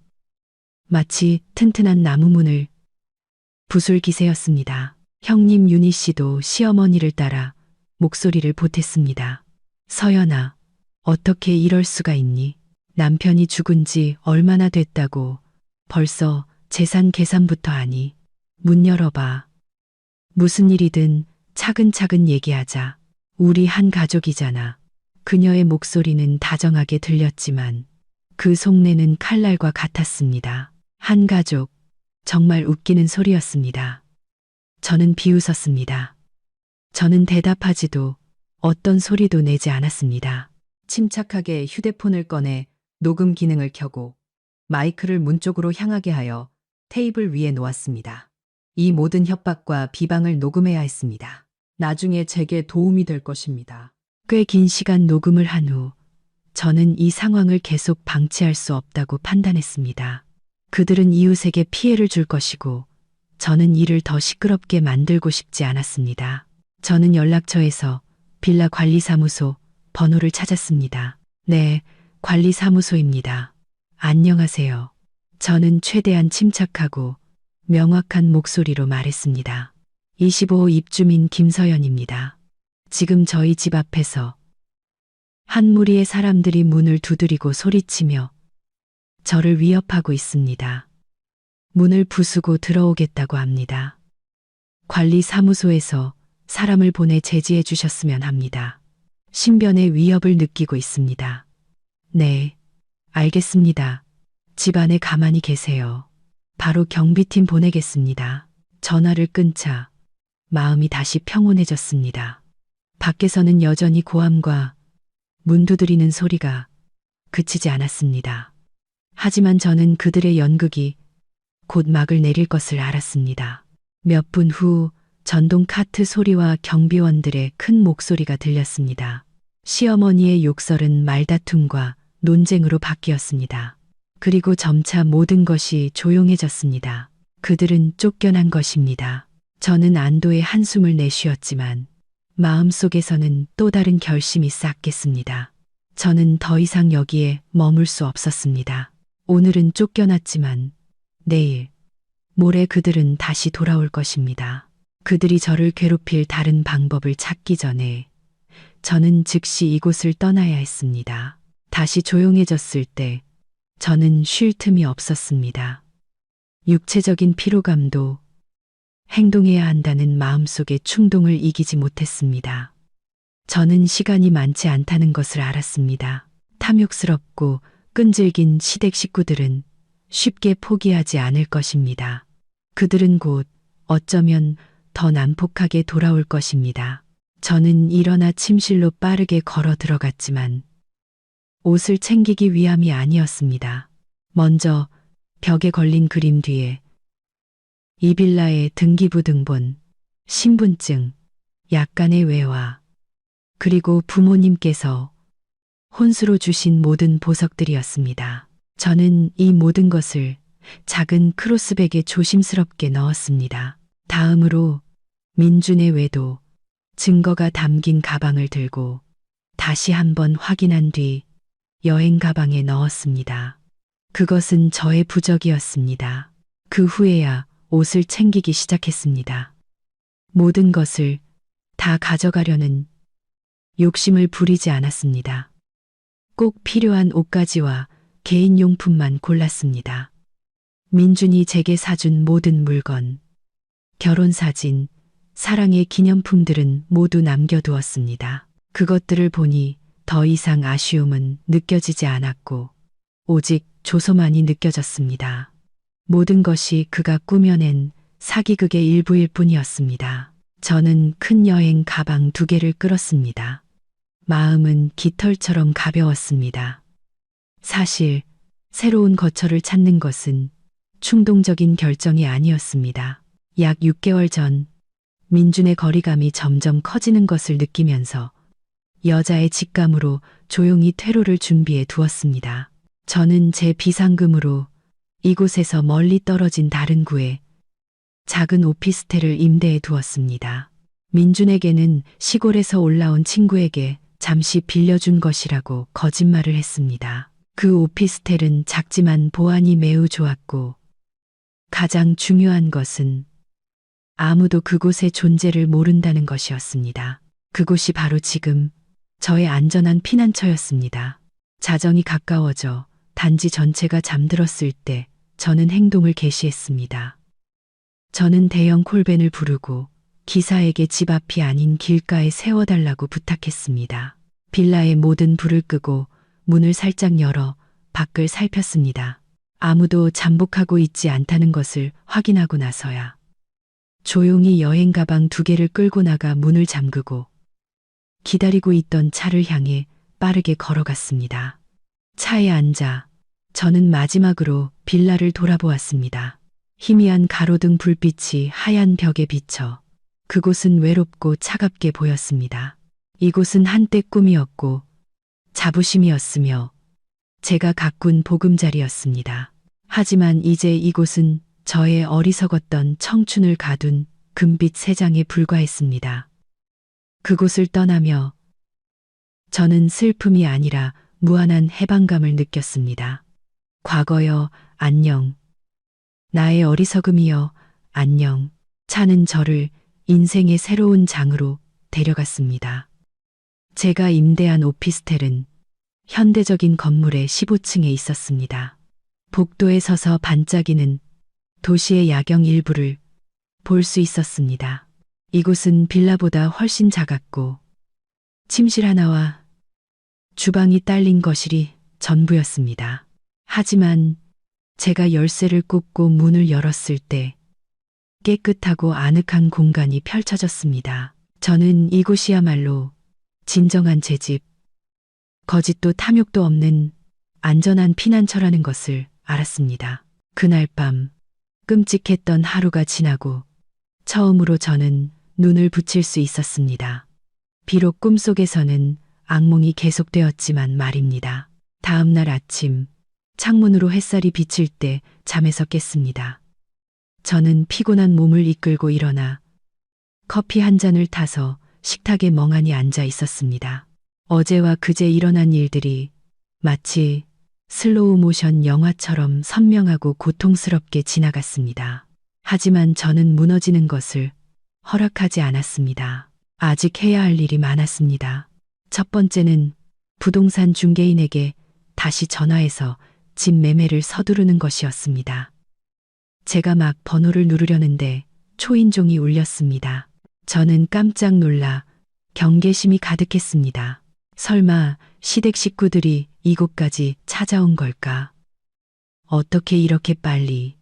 마치 튼튼한 나무 문을 부술 기세였습니다. 형님 윤희 씨도 시어머니를 따라 목소리를 보탰습니다. 서연아, 어떻게 이럴 수가 있니? 남편이 죽은 지 얼마나 됐다고 벌써 재산 계산부터 하니? 문 열어봐. 무슨 일이든 차근차근 얘기하자. 우리 한 가족이잖아. 그녀의 목소리는 다정하게 들렸지만 그 속내는 칼날과 같았습니다. 한 가족, 정말 웃기는 소리였습니다. 저는 비웃었습니다. 저는 대답하지도 어떤 소리도 내지 않았습니다. 침착하게 휴대폰을 꺼내 녹음 기능을 켜고 마이크를 문 쪽으로 향하게 하여 테이블 위에 놓았습니다. 이 모든 협박과 비방을 녹음해야 했습니다. 나중에 제게 도움이 될 것입니다. 꽤 긴 시간 녹음을 한 후 저는 이 상황을 계속 방치할 수 없다고 판단했습니다. 그들은 이웃에게 피해를 줄 것이고 저는 일을 더 시끄럽게 만들고 싶지 않았습니다. 저는 연락처에서 빌라 관리사무소 번호를 찾았습니다. 네, 관리사무소입니다. 안녕하세요. 저는 최대한 침착하고 명확한 목소리로 말했습니다. 25호 입주민 김서연입니다. 지금 저희 집 앞에서 한 무리의 사람들이 문을 두드리고 소리치며 저를 위협하고 있습니다. 문을 부수고 들어오겠다고 합니다. 관리사무소에서 사람을 보내 제지해 주셨으면 합니다. 신변의 위협을 느끼고 있습니다. 네, 알겠습니다. 집 안에 가만히 계세요. 바로 경비팀 보내겠습니다. 전화를 끊자 마음이 다시 평온해졌습니다. 밖에서는 여전히 고함과 문 두드리는 소리가 그치지 않았습니다. 하지만 저는 그들의 연극이 곧 막을 내릴 것을 알았습니다. 몇 분 후 전동 카트 소리와 경비원들의 큰 목소리가 들렸습니다. 시어머니의 욕설은 말다툼과 논쟁으로 바뀌었습니다. 그리고 점차 모든 것이 조용해졌습니다. 그들은 쫓겨난 것입니다. 저는 안도의 한숨을 내쉬었지만 마음속에서는 또 다른 결심이 싹겠습니다. 저는 더 이상 여기에 머물 수 없었습니다. 오늘은 쫓겨났지만 내일, 모레 그들은 다시 돌아올 것입니다. 그들이 저를 괴롭힐 다른 방법을 찾기 전에 저는 즉시 이곳을 떠나야 했습니다. 다시 조용해졌을 때 저는 쉴 틈이 없었습니다. 육체적인 피로감도 행동해야 한다는 마음속의 충동을 이기지 못했습니다. 저는 시간이 많지 않다는 것을 알았습니다. 탐욕스럽고 끈질긴 시댁 식구들은 쉽게 포기하지 않을 것입니다. 그들은 곧 어쩌면 더 난폭하게 돌아올 것입니다. 저는 일어나 침실로 빠르게 걸어 들어갔지만 옷을 챙기기 위함이 아니었습니다. 먼저 벽에 걸린 그림 뒤에 이 빌라의 등기부 등본, 신분증, 약간의 외화, 그리고 부모님께서 혼수로 주신 모든 보석들이었습니다. 저는 이 모든 것을 작은 크로스백에 조심스럽게 넣었습니다. 다음으로 민준의 외도, 증거가 담긴 가방을 들고 다시 한번 확인한 뒤 여행 가방에 넣었습니다. 그것은 저의 부적이었습니다. 그 후에야 옷을 챙기기 시작했습니다. 모든 것을 다 가져가려는 욕심을 부리지 않았습니다. 꼭 필요한 옷가지와 개인용품만 골랐습니다. 민준이 제게 사준 모든 물건, 결혼사진, 사랑의 기념품들은 모두 남겨두었습니다. 그것들을 보니 더 이상 아쉬움은 느껴지지 않았고 오직 조소만이 느껴졌습니다. 모든 것이 그가 꾸며낸 사기극의 일부일 뿐이었습니다. 저는 큰 여행 가방 2개를 끌었습니다. 마음은 깃털처럼 가벼웠습니다. 사실 새로운 거처를 찾는 것은 충동적인 결정이 아니었습니다. 약 6개월 전 민준의 거리감이 점점 커지는 것을 느끼면서 여자의 직감으로 조용히 퇴로를 준비해 두었습니다. 저는 제 비상금으로 이곳에서 멀리 떨어진 다른 구에 작은 오피스텔을 임대해 두었습니다. 민준에게는 시골에서 올라온 친구에게 잠시 빌려준 것이라고 거짓말을 했습니다. 그 오피스텔은 작지만 보안이 매우 좋았고 가장 중요한 것은 아무도 그곳의 존재를 모른다는 것이었습니다. 그곳이 바로 지금 저의 안전한 피난처였습니다. 자정이 가까워져 단지 전체가 잠들었을 때 저는 행동을 개시했습니다. 저는 대형 콜밴을 부르고 기사에게 집 앞이 아닌 길가에 세워달라고 부탁했습니다. 빌라의 모든 불을 끄고 문을 살짝 열어 밖을 살폈습니다. 아무도 잠복하고 있지 않다는 것을 확인하고 나서야 조용히 여행 가방 2개를 끌고 나가 문을 잠그고 기다리고 있던 차를 향해 빠르게 걸어갔습니다. 차에 앉아 저는 마지막으로 빌라를 돌아보았습니다. 희미한 가로등 불빛이 하얀 벽에 비쳐 그곳은 외롭고 차갑게 보였습니다. 이곳은 한때 꿈이었고 자부심이었으며 제가 가꾼 보금자리였습니다. 하지만 이제 이곳은 저의 어리석었던 청춘을 가둔 금빛 세장에 불과했습니다. 그곳을 떠나며 저는 슬픔이 아니라 무한한 해방감을 느꼈습니다. 과거여 안녕. 나의 어리석음이여 안녕. 차는 저를 인생의 새로운 장으로 데려갔습니다. 제가 임대한 오피스텔은 현대적인 건물의 15층에 있었습니다. 복도에 서서 반짝이는 도시의 야경 일부를 볼 수 있었습니다. 이곳은 빌라보다 훨씬 작았고 침실 하나와 주방이 딸린 거실이 전부였습니다. 하지만 제가 열쇠를 꽂고 문을 열었을 때 깨끗하고 아늑한 공간이 펼쳐졌습니다. 저는 이곳이야말로 진정한 제 집, 거짓도 탐욕도 없는 안전한 피난처라는 것을 알았습니다. 그날 밤 끔찍했던 하루가 지나고 처음으로 저는 눈을 붙일 수 있었습니다. 비록 꿈속에서는 악몽이 계속되었지만 말입니다. 다음 날 아침 창문으로 햇살이 비칠 때 잠에서 깼습니다. 저는 피곤한 몸을 이끌고 일어나 커피 한 잔을 타서 식탁에 멍하니 앉아 있었습니다. 어제와 그제 일어난 일들이 마치 슬로우 모션 영화처럼 선명하고 고통스럽게 지나갔습니다. 하지만 저는 무너지는 것을 허락하지 않았습니다. 아직 해야 할 일이 많았습니다. 첫 번째는 부동산 중개인에게 다시 전화해서 집 매매를 서두르는 것이었습니다. 제가 막 번호를 누르려는데 초인종이 울렸습니다. 저는 깜짝 놀라 경계심이 가득했습니다. 설마 시댁 식구들이 이곳까지 찾아온 걸까? 어떻게 이렇게 빨리?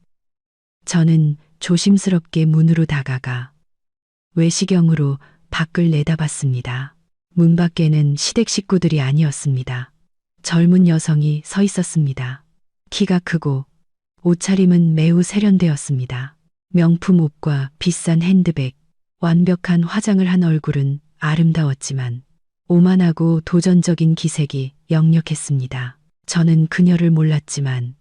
저는 조심스럽게 문으로 다가가 외시경으로 밖을 내다봤습니다. 문 밖에는 시댁 식구들이 아니었습니다. 젊은 여성이 서 있었습니다. 키가 크고 옷차림은 매우 세련되었습니다. 명품 옷과 비싼 핸드백, 완벽한 화장을 한 얼굴은 아름다웠지만 오만하고 도전적인 기색이 역력했습니다. 저는 그녀를 몰랐지만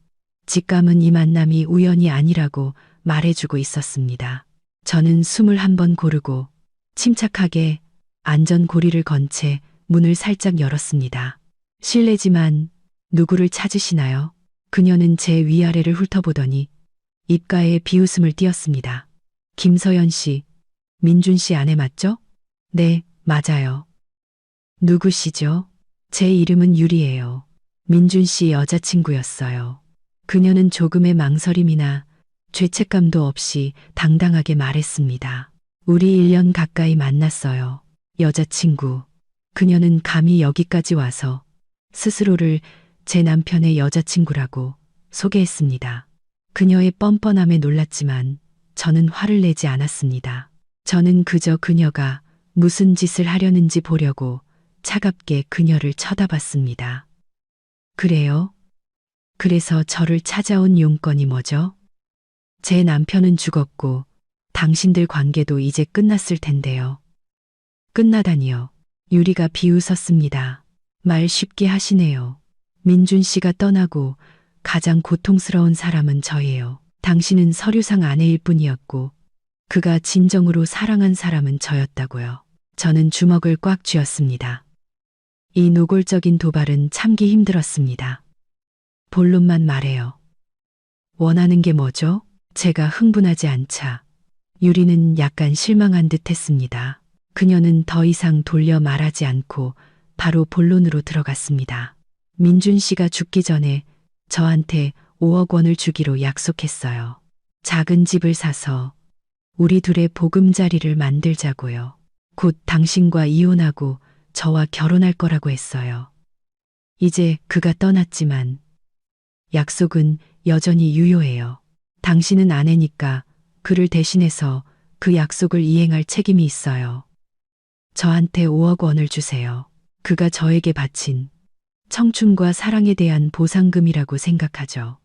직감은 이 만남이 우연이 아니라고 말해주고 있었습니다. 저는 숨을 한번 고르고 침착하게 안전고리를 건 채 문을 살짝 열었습니다. 실례지만 누구를 찾으시나요? 그녀는 제 위아래를 훑어보더니 입가에 비웃음을 띄었습니다. 김서연 씨, 민준 씨 아내 맞죠? 네, 맞아요. 누구시죠? 제 이름은 유리예요. 민준 씨 여자친구였어요. 그녀는 조금의 망설임이나 죄책감도 없이 당당하게 말했습니다. 우리 1년 가까이 만났어요. 여자친구. 그녀는 감히 여기까지 와서 스스로를 제 남편의 여자친구라고 소개했습니다. 그녀의 뻔뻔함에 놀랐지만 저는 화를 내지 않았습니다. 저는 그저 그녀가 무슨 짓을 하려는지 보려고 차갑게 그녀를 쳐다봤습니다. 그래요? 그래서 저를 찾아온 용건이 뭐죠? 제 남편은 죽었고 당신들 관계도 이제 끝났을 텐데요. 끝나다니요. 유리가 비웃었습니다. 말 쉽게 하시네요. 민준 씨가 떠나고 가장 고통스러운 사람은 저예요. 당신은 서류상 아내일 뿐이었고 그가 진정으로 사랑한 사람은 저였다고요. 저는 주먹을 꽉 쥐었습니다. 이 노골적인 도발은 참기 힘들었습니다. 본론만 말해요. 원하는 게 뭐죠? 제가 흥분하지 않자 유리는 약간 실망한 듯 했습니다. 그녀는 더 이상 돌려 말하지 않고 바로 본론으로 들어갔습니다. 민준 씨가 죽기 전에 저한테 5억 원을 주기로 약속했어요. 작은 집을 사서 우리 둘의 보금자리를 만들자고요. 곧 당신과 이혼하고 저와 결혼할 거라고 했어요. 이제 그가 떠났지만 약속은 여전히 유효해요. 당신은 아내니까 그를 대신해서 그 약속을 이행할 책임이 있어요. 저한테 5억 원을 주세요. 그가 저에게 바친 청춘과 사랑에 대한 보상금이라고 생각하죠.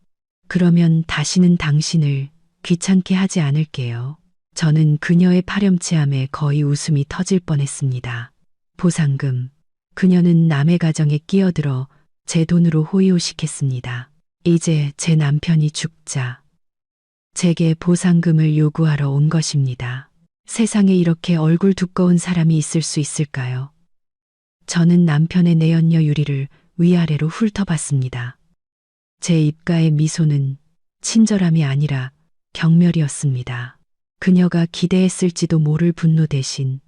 그러면 다시는 당신을 귀찮게 하지 않을게요. 저는 그녀의 파렴치함에 거의 웃음이 터질 뻔했습니다. 보상금. 그녀는 남의 가정에 끼어들어 제 돈으로 호의호식했습니다. 이제 제 남편이 죽자 제게 보상금을 요구하러 온 것입니다. 세상에 이렇게 얼굴 두꺼운 사람이 있을 수 있을까요? 저는 남편의 내연녀 유리를 위아래로 훑어봤습니다. 제 입가의 미소는 친절함이 아니라 경멸이었습니다. 그녀가 기대했을지도 모를 분노 대신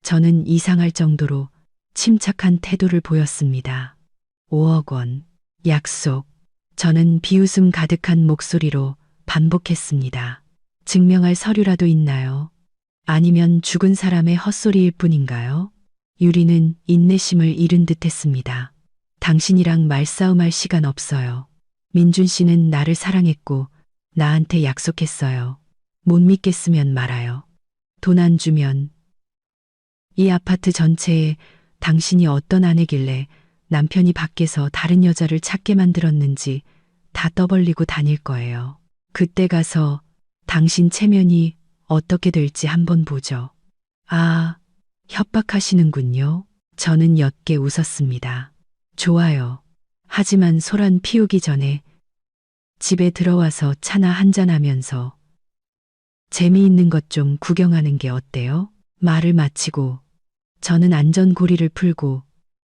저는 이상할 정도로 침착한 태도를 보였습니다. 5억 원, 약속. 저는 비웃음 가득한 목소리로 반복했습니다. 증명할 서류라도 있나요? 아니면 죽은 사람의 헛소리일 뿐인가요? 유리는 인내심을 잃은 듯 했습니다. 당신이랑 말싸움할 시간 없어요. 민준 씨는 나를 사랑했고 나한테 약속했어요. 못 믿겠으면 말아요. 돈 안 주면 이 아파트 전체에 당신이 어떤 아내길래 남편이 밖에서 다른 여자를 찾게 만들었는지 다 떠벌리고 다닐 거예요. 그때 가서 당신 체면이 어떻게 될지 한번 보죠. 아, 협박하시는군요. 저는 옅게 웃었습니다. 좋아요. 하지만 소란 피우기 전에 집에 들어와서 차나 한잔하면서 재미있는 것 좀 구경하는 게 어때요? 말을 마치고 저는 안전고리를 풀고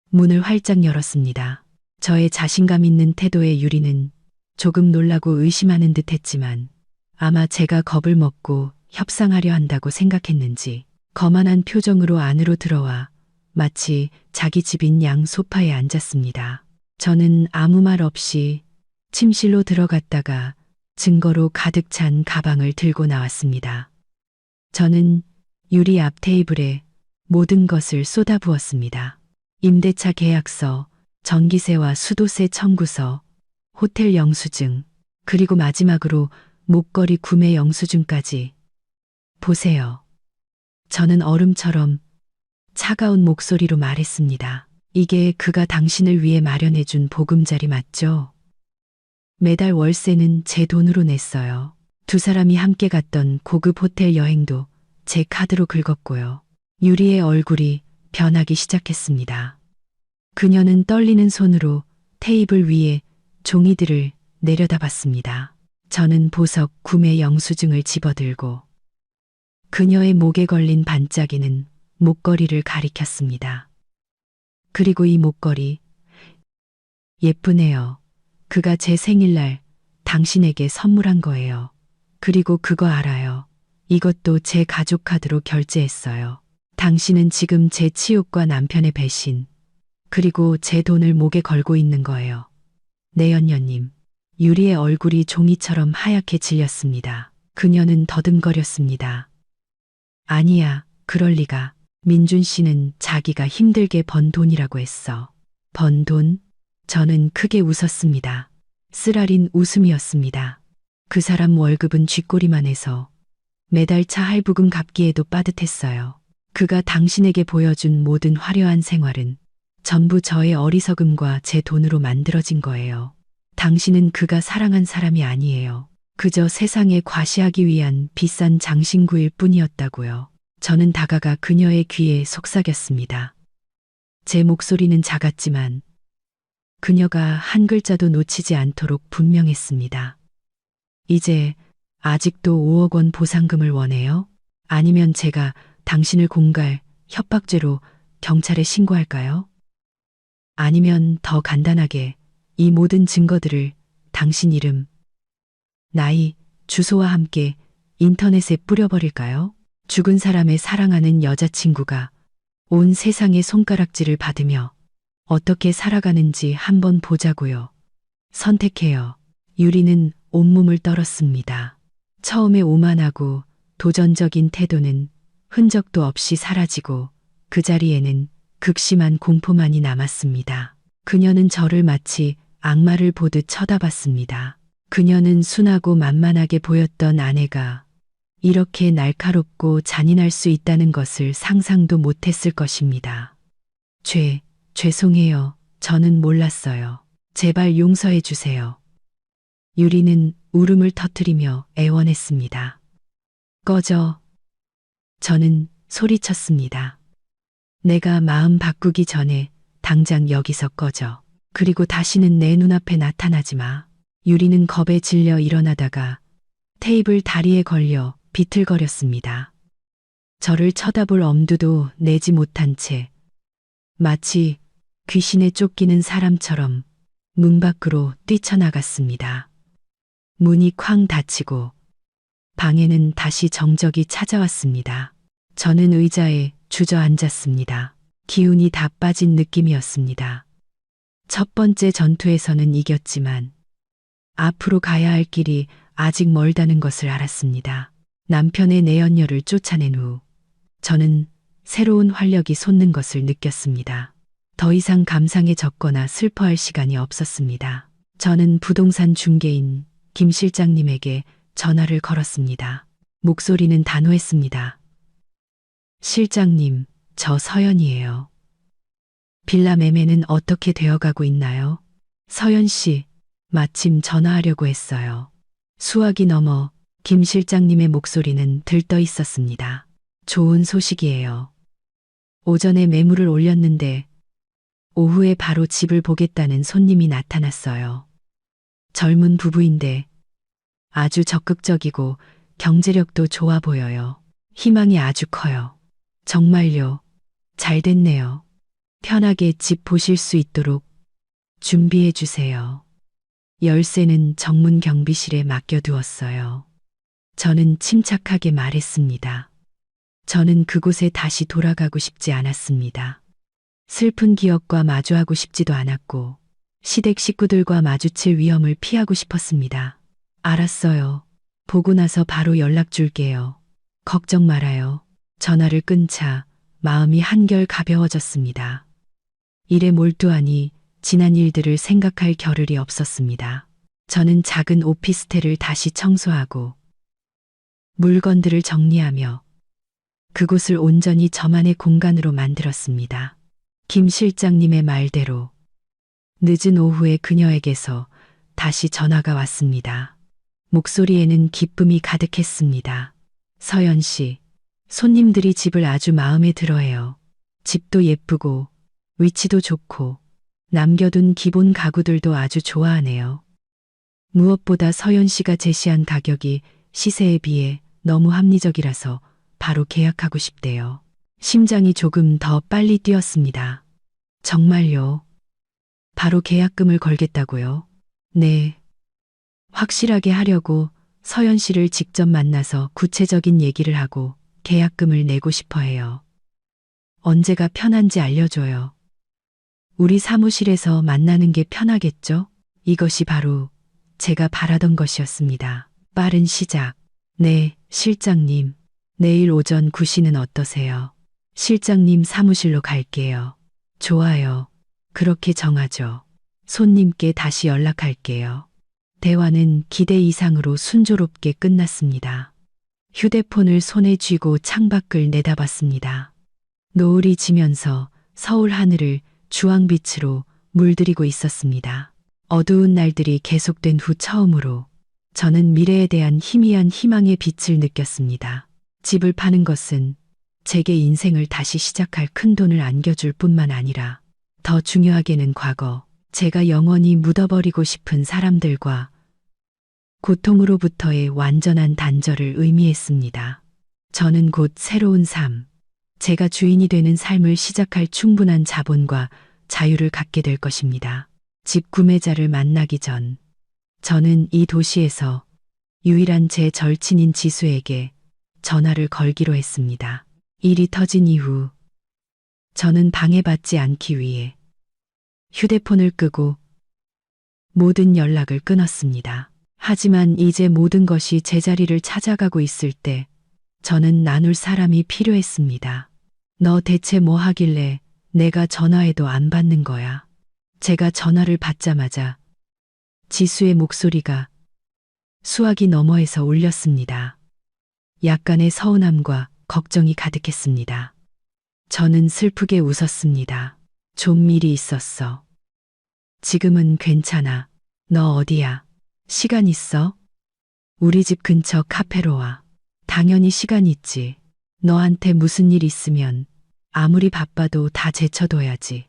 문을 활짝 열었습니다. 저의 자신감 있는 태도에 유리는 조금 놀라고 의심하는 듯 했지만 아마 제가 겁을 먹고 협상하려 한다고 생각했는지 거만한 표정으로 안으로 들어와 마치 자기 집인 양 소파에 앉았습니다. 저는 아무 말 없이 침실로 들어갔다가 증거로 가득 찬 가방을 들고 나왔습니다. 저는 유리 앞 테이블에 모든 것을 쏟아부었습니다. 임대차 계약서, 전기세와 수도세 청구서, 호텔 영수증, 그리고 마지막으로 목걸이 구매 영수증까지. 보세요. 저는 얼음처럼 차가운 목소리로 말했습니다. 이게 그가 당신을 위해 마련해준 보금자리 맞죠? 매달 월세는 제 돈으로 냈어요. 두 사람이 함께 갔던 고급 호텔 여행도 제 카드로 긁었고요. 유리의 얼굴이 변하기 시작했습니다. 그녀는 떨리는 손으로 테이블 위에 종이들을 내려다봤습니다. 저는 보석 구매 영수증을 집어들고 그녀의 목에 걸린 반짝이는 목걸이를 가리켰습니다. 그리고 이 목걸이 예쁘네요. 그가 제 생일날 당신에게 선물한 거예요. 그리고 그거 알아요. 이것도 제 가족 카드로 결제했어요. 당신은 지금 제 치욕과 남편의 배신, 그리고 제 돈을 목에 걸고 있는 거예요. 네, 연녀님. 유리의 얼굴이 종이처럼 하얗게 질렸습니다. 그녀는 더듬거렸습니다. 아니야, 그럴 리가. 민준 씨는 자기가 힘들게 번 돈이라고 했어. 번 돈? 저는 크게 웃었습니다. 쓰라린 웃음이었습니다. 그 사람 월급은 쥐꼬리만 해서 매달 차 할부금 갚기에도 빠듯했어요. 그가 당신에게 보여준 모든 화려한 생활은 전부 저의 어리석음과 제 돈으로 만들어진 거예요. 당신은 그가 사랑한 사람이 아니에요. 그저 세상에 과시하기 위한 비싼 장신구일 뿐이었다고요. 저는 다가가 그녀의 귀에 속삭였습니다. 제 목소리는 작았지만 그녀가 한 글자도 놓치지 않도록 분명했습니다. 이제 아직도 5억 원 보상금을 원해요? 아니면 제가 당신을 공갈, 협박죄로 경찰에 신고할까요? 아니면 더 간단하게 이 모든 증거들을 당신 이름, 나이, 주소와 함께 인터넷에 뿌려버릴까요? 죽은 사람의 사랑하는 여자친구가 온 세상의 손가락질을 받으며 어떻게 살아가는지 한번 보자고요. 선택해요. 유리는 온몸을 떨었습니다. 처음에 오만하고 도전적인 태도는 흔적도 없이 사라지고 그 자리에는 극심한 공포만이 남았습니다. 그녀는 저를 마치 악마를 보듯 쳐다봤습니다. 그녀는 순하고 만만하게 보였던 아내가 이렇게 날카롭고 잔인할 수 있다는 것을 상상도 못했을 것입니다. 죄송해요. 저는 몰랐어요. 제발 용서해 주세요. 유리는 울음을 터뜨리며 애원했습니다. 꺼져. 저는 소리쳤습니다. 내가 마음 바꾸기 전에 당장 여기서 꺼져. 그리고 다시는 내 눈앞에 나타나지 마. 유리는 겁에 질려 일어나다가 테이블 다리에 걸려 비틀거렸습니다. 저를 쳐다볼 엄두도 내지 못한 채 마치 귀신에 쫓기는 사람처럼 문 밖으로 뛰쳐나갔습니다. 문이 쾅 닫히고 방에는 다시 정적이 찾아왔습니다. 저는 의자에 주저앉았습니다. 기운이 다 빠진 느낌이었습니다. 첫 번째 전투에서는 이겼지만 앞으로 가야 할 길이 아직 멀다는 것을 알았습니다. 남편의 내연녀를 쫓아낸 후 저는 새로운 활력이 솟는 것을 느꼈습니다. 더 이상 감상에 젖거나 슬퍼할 시간이 없었습니다. 저는 부동산 중개인 김 실장님에게 전화를 걸었습니다. 목소리는 단호했습니다. 실장님, 저 서연이에요. 빌라 매매는 어떻게 되어가고 있나요? 서연 씨, 마침 전화하려고 했어요. 수화기 넘어 김 실장님의 목소리는 들떠 있었습니다. 좋은 소식이에요. 오전에 매물을 올렸는데 오후에 바로 집을 보겠다는 손님이 나타났어요. 젊은 부부인데 아주 적극적이고 경제력도 좋아 보여요. 희망이 아주 커요. 정말요. 잘 됐네요. 편하게 집 보실 수 있도록 준비해 주세요. 열쇠는 정문 경비실에 맡겨두었어요. 저는 침착하게 말했습니다. 저는 그곳에 다시 돌아가고 싶지 않았습니다. 슬픈 기억과 마주하고 싶지도 않았고 시댁 식구들과 마주칠 위험을 피하고 싶었습니다. 알았어요. 보고 나서 바로 연락 줄게요. 걱정 말아요. 전화를 끊자 마음이 한결 가벼워졌습니다. 일에 몰두하니 지난 일들을 생각할 겨를이 없었습니다. 저는 작은 오피스텔을 다시 청소하고 물건들을 정리하며 그곳을 온전히 저만의 공간으로 만들었습니다. 김 실장님의 말대로 늦은 오후에 그녀에게서 다시 전화가 왔습니다. 목소리에는 기쁨이 가득했습니다. 서연 씨, 손님들이 집을 아주 마음에 들어해요. 집도 예쁘고 위치도 좋고 남겨둔 기본 가구들도 아주 좋아하네요. 무엇보다 서연 씨가 제시한 가격이 시세에 비해 너무 합리적이라서 바로 계약하고 싶대요. 심장이 조금 더 빨리 뛰었습니다. 정말요? 바로 계약금을 걸겠다고요? 네. 확실하게 하려고 서연 씨를 직접 만나서 구체적인 얘기를 하고 계약금을 내고 싶어 해요. 언제가 편한지 알려줘요. 우리 사무실에서 만나는 게 편하겠죠? 이것이 바로 제가 바라던 것이었습니다. 빠른 시작. 네, 실장님. 내일 오전 9시는 어떠세요? 실장님 사무실로 갈게요. 좋아요. 그렇게 정하죠. 손님께 다시 연락할게요. 대화는 기대 이상으로 순조롭게 끝났습니다. 휴대폰을 손에 쥐고 창밖을 내다봤습니다. 노을이 지면서 서울 하늘을 주황빛으로 물들이고 있었습니다. 어두운 날들이 계속된 후 처음으로 저는 미래에 대한 희미한 희망의 빛을 느꼈습니다. 집을 파는 것은 제게 인생을 다시 시작할 큰 돈을 안겨줄 뿐만 아니라 더 중요하게는 과거, 제가 영원히 묻어버리고 싶은 사람들과 고통으로부터의 완전한 단절을 의미했습니다. 저는 곧 새로운 삶, 제가 주인이 되는 삶을 시작할 충분한 자본과 자유를 갖게 될 것입니다. 집 구매자를 만나기 전, 저는 이 도시에서 유일한 제 절친인 지수에게 전화를 걸기로 했습니다. 일이 터진 이후, 저는 방해받지 않기 위해 휴대폰을 끄고 모든 연락을 끊었습니다. 하지만 이제 모든 것이 제자리를 찾아가고 있을 때 저는 나눌 사람이 필요했습니다. 너 대체 뭐 하길래 내가 전화해도 안 받는 거야? 제가 전화를 받자마자 지수의 목소리가 수화기 너머에서 울렸습니다. 약간의 서운함과 걱정이 가득했습니다. 저는 슬프게 웃었습니다. 좀 일이 있었어. 지금은 괜찮아. 너 어디야? 시간 있어? 우리 집 근처 카페로 와. 당연히 시간 있지. 너한테 무슨 일 있으면 아무리 바빠도 다 제쳐둬야지.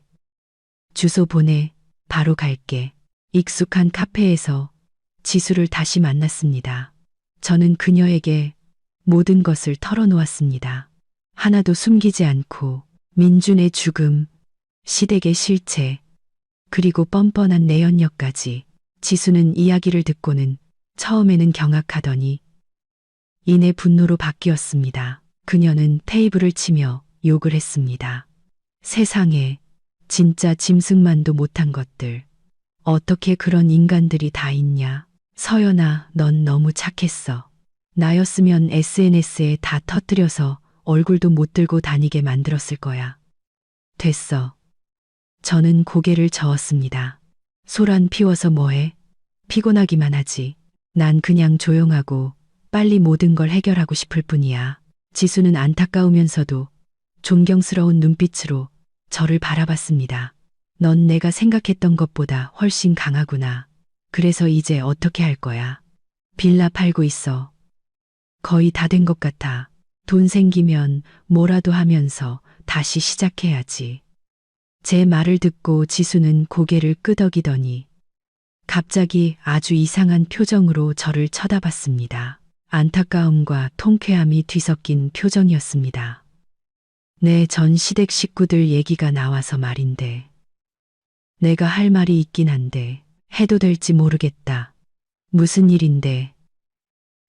주소 보내. 바로 갈게. 익숙한 카페에서 지수를 다시 만났습니다. 저는 그녀에게 모든 것을 털어놓았습니다. 하나도 숨기지 않고 민준의 죽음, 시댁의 실체, 그리고 뻔뻔한 내연녀까지. 지수는 이야기를 듣고는 처음에는 경악하더니 이내 분노로 바뀌었습니다. 그녀는 테이블을 치며 욕을 했습니다. 세상에 진짜 짐승만도 못한 것들. 어떻게 그런 인간들이 다 있냐. 서연아, 넌 너무 착했어. 나였으면 SNS에 다 터뜨려서 얼굴도 못 들고 다니게 만들었을 거야. 됐어. 저는 고개를 저었습니다. 소란 피워서 뭐해? 피곤하기만 하지. 난 그냥 조용하고 빨리 모든 걸 해결하고 싶을 뿐이야. 지수는 안타까우면서도 존경스러운 눈빛으로 저를 바라봤습니다. 넌 내가 생각했던 것보다 훨씬 강하구나. 그래서 이제 어떻게 할 거야? 빌라 팔고 있어. 거의 다 된 것 같아. 돈 생기면 뭐라도 하면서 다시 시작해야지. 제 말을 듣고 지수는 고개를 끄덕이더니 갑자기 아주 이상한 표정으로 저를 쳐다봤습니다. 안타까움과 통쾌함이 뒤섞인 표정이었습니다. 내 전 시댁 식구들 얘기가 나와서 말인데. 내가 할 말이 있긴 한데 해도 될지 모르겠다. 무슨 일인데?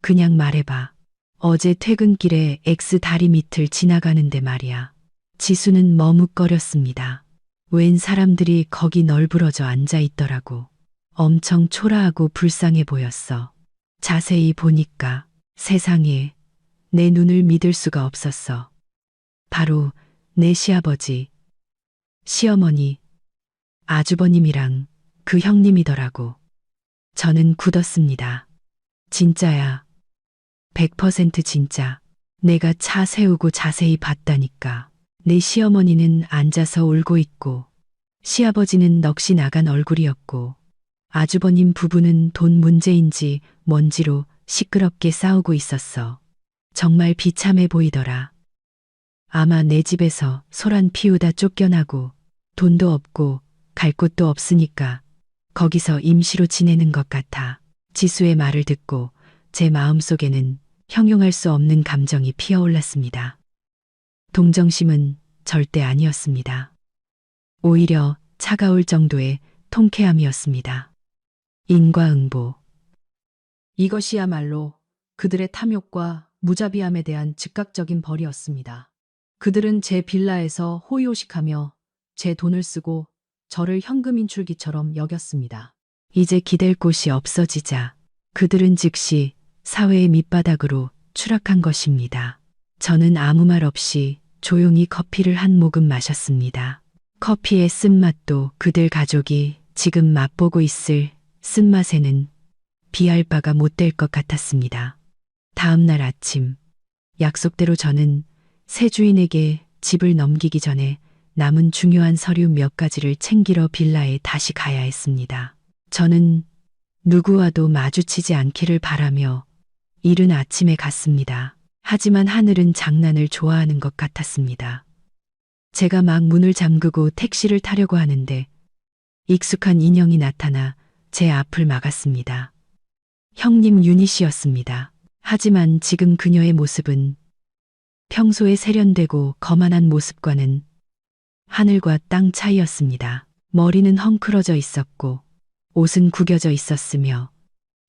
그냥 말해봐. 어제 퇴근길에 X 다리 밑을 지나가는데 말이야. 지수는 머뭇거렸습니다. 웬 사람들이 거기 널브러져 앉아 있더라고. 엄청 초라하고 불쌍해 보였어. 자세히 보니까 세상에 내 눈을 믿을 수가 없었어. 바로 내 시아버지, 시어머니, 아주버님이랑 그 형님이더라고. 저는 굳었습니다. 진짜야. 100% 진짜. 내가 차 세우고 자세히 봤다니까. 내 시어머니는 앉아서 울고 있고, 시아버지는 넋이 나간 얼굴이었고, 아주버님 부부는 돈 문제인지 뭔지로 시끄럽게 싸우고 있었어. 정말 비참해 보이더라. 아마 내 집에서 소란 피우다 쫓겨나고 돈도 없고 갈 곳도 없으니까 거기서 임시로 지내는 것 같아. 지수의 말을 듣고 제 마음속에는 형용할 수 없는 감정이 피어올랐습니다. 동정심은 절대 아니었습니다. 오히려 차가울 정도의 통쾌함이었습니다. 인과응보. 이것이야말로 그들의 탐욕과 무자비함에 대한 즉각적인 벌이었습니다. 그들은 제 빌라에서 호의호식하며 제 돈을 쓰고 저를 현금 인출기처럼 여겼습니다. 이제 기댈 곳이 없어지자 그들은 즉시 사회의 밑바닥으로 추락한 것입니다. 저는 아무 말 없이 조용히 커피를 한 모금 마셨습니다. 커피의 쓴맛도 그들 가족이 지금 맛보고 있을 쓴맛에는 비할 바가 못 될 것 같았습니다. 다음 날 아침, 약속대로 저는 새 주인에게 집을 넘기기 전에 남은 중요한 서류 몇 가지를 챙기러 빌라에 다시 가야 했습니다. 저는 누구와도 마주치지 않기를 바라며 이른 아침에 갔습니다. 하지만 하늘은 장난을 좋아하는 것 같았습니다. 제가 막 문을 잠그고 택시를 타려고 하는데 익숙한 인형이 나타나 제 앞을 막았습니다. 형님 유니 씨였습니다. 하지만 지금 그녀의 모습은 평소에 세련되고 거만한 모습과는 하늘과 땅 차이였습니다. 머리는 헝클어져 있었고 옷은 구겨져 있었으며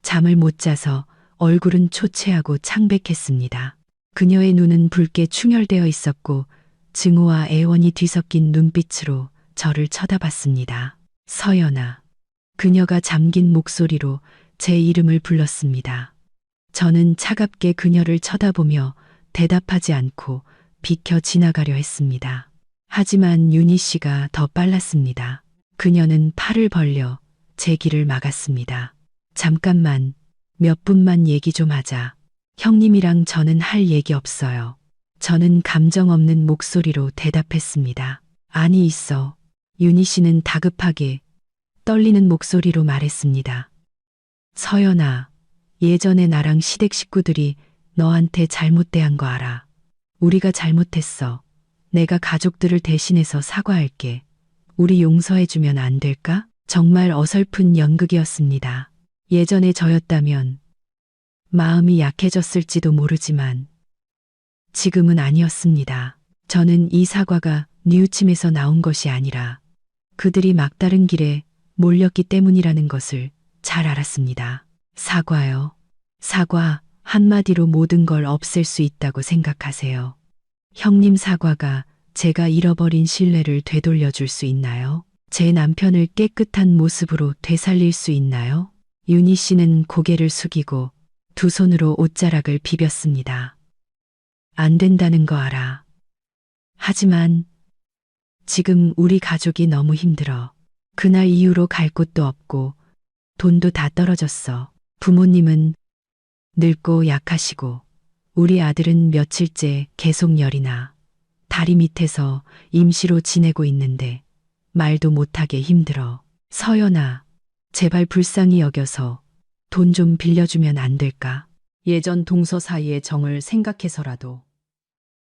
잠을 못 자서 얼굴은 초췌하고 창백했습니다. 그녀의 눈은 붉게 충혈되어 있었고 증오와 애원이 뒤섞인 눈빛으로 저를 쳐다봤습니다. 서연아. 그녀가 잠긴 목소리로 제 이름을 불렀습니다. 저는 차갑게 그녀를 쳐다보며 대답하지 않고 비켜 지나가려 했습니다. 하지만 윤희 씨가 더 빨랐습니다. 그녀는 팔을 벌려 제 길을 막았습니다. 잠깐만, 몇 분만 얘기 좀 하자. 형님이랑 저는 할 얘기 없어요. 저는 감정 없는 목소리로 대답했습니다. 아니 있어. 윤희 씨는 다급하게 떨리는 목소리로 말했습니다. 서연아, 예전에 나랑 시댁 식구들이 너한테 잘못 대한 거 알아. 우리가 잘못했어. 내가 가족들을 대신해서 사과할게. 우리 용서해주면 안 될까? 정말 어설픈 연극이었습니다. 예전에 저였다면 마음이 약해졌을지도 모르지만 지금은 아니었습니다. 저는 이 사과가 뉘우침에서 나온 것이 아니라 그들이 막다른 길에 몰렸기 때문이라는 것을 잘 알았습니다. 사과요. 사과 한마디로 모든 걸 없앨 수 있다고 생각하세요. 형님 사과가 제가 잃어버린 신뢰를 되돌려줄 수 있나요? 제 남편을 깨끗한 모습으로 되살릴 수 있나요? 윤희 씨는 고개를 숙이고 두 손으로 옷자락을 비볐습니다. 안 된다는 거 알아. 하지만 지금 우리 가족이 너무 힘들어. 그날 이후로 갈 곳도 없고 돈도 다 떨어졌어. 부모님은 늙고 약하시고 우리 아들은 며칠째 계속 열이 나 다리 밑에서 임시로 지내고 있는데 말도 못하게 힘들어. 서연아, 제발 불쌍히 여겨서 돈 좀 빌려주면 안 될까? 예전 동서 사이의 정을 생각해서라도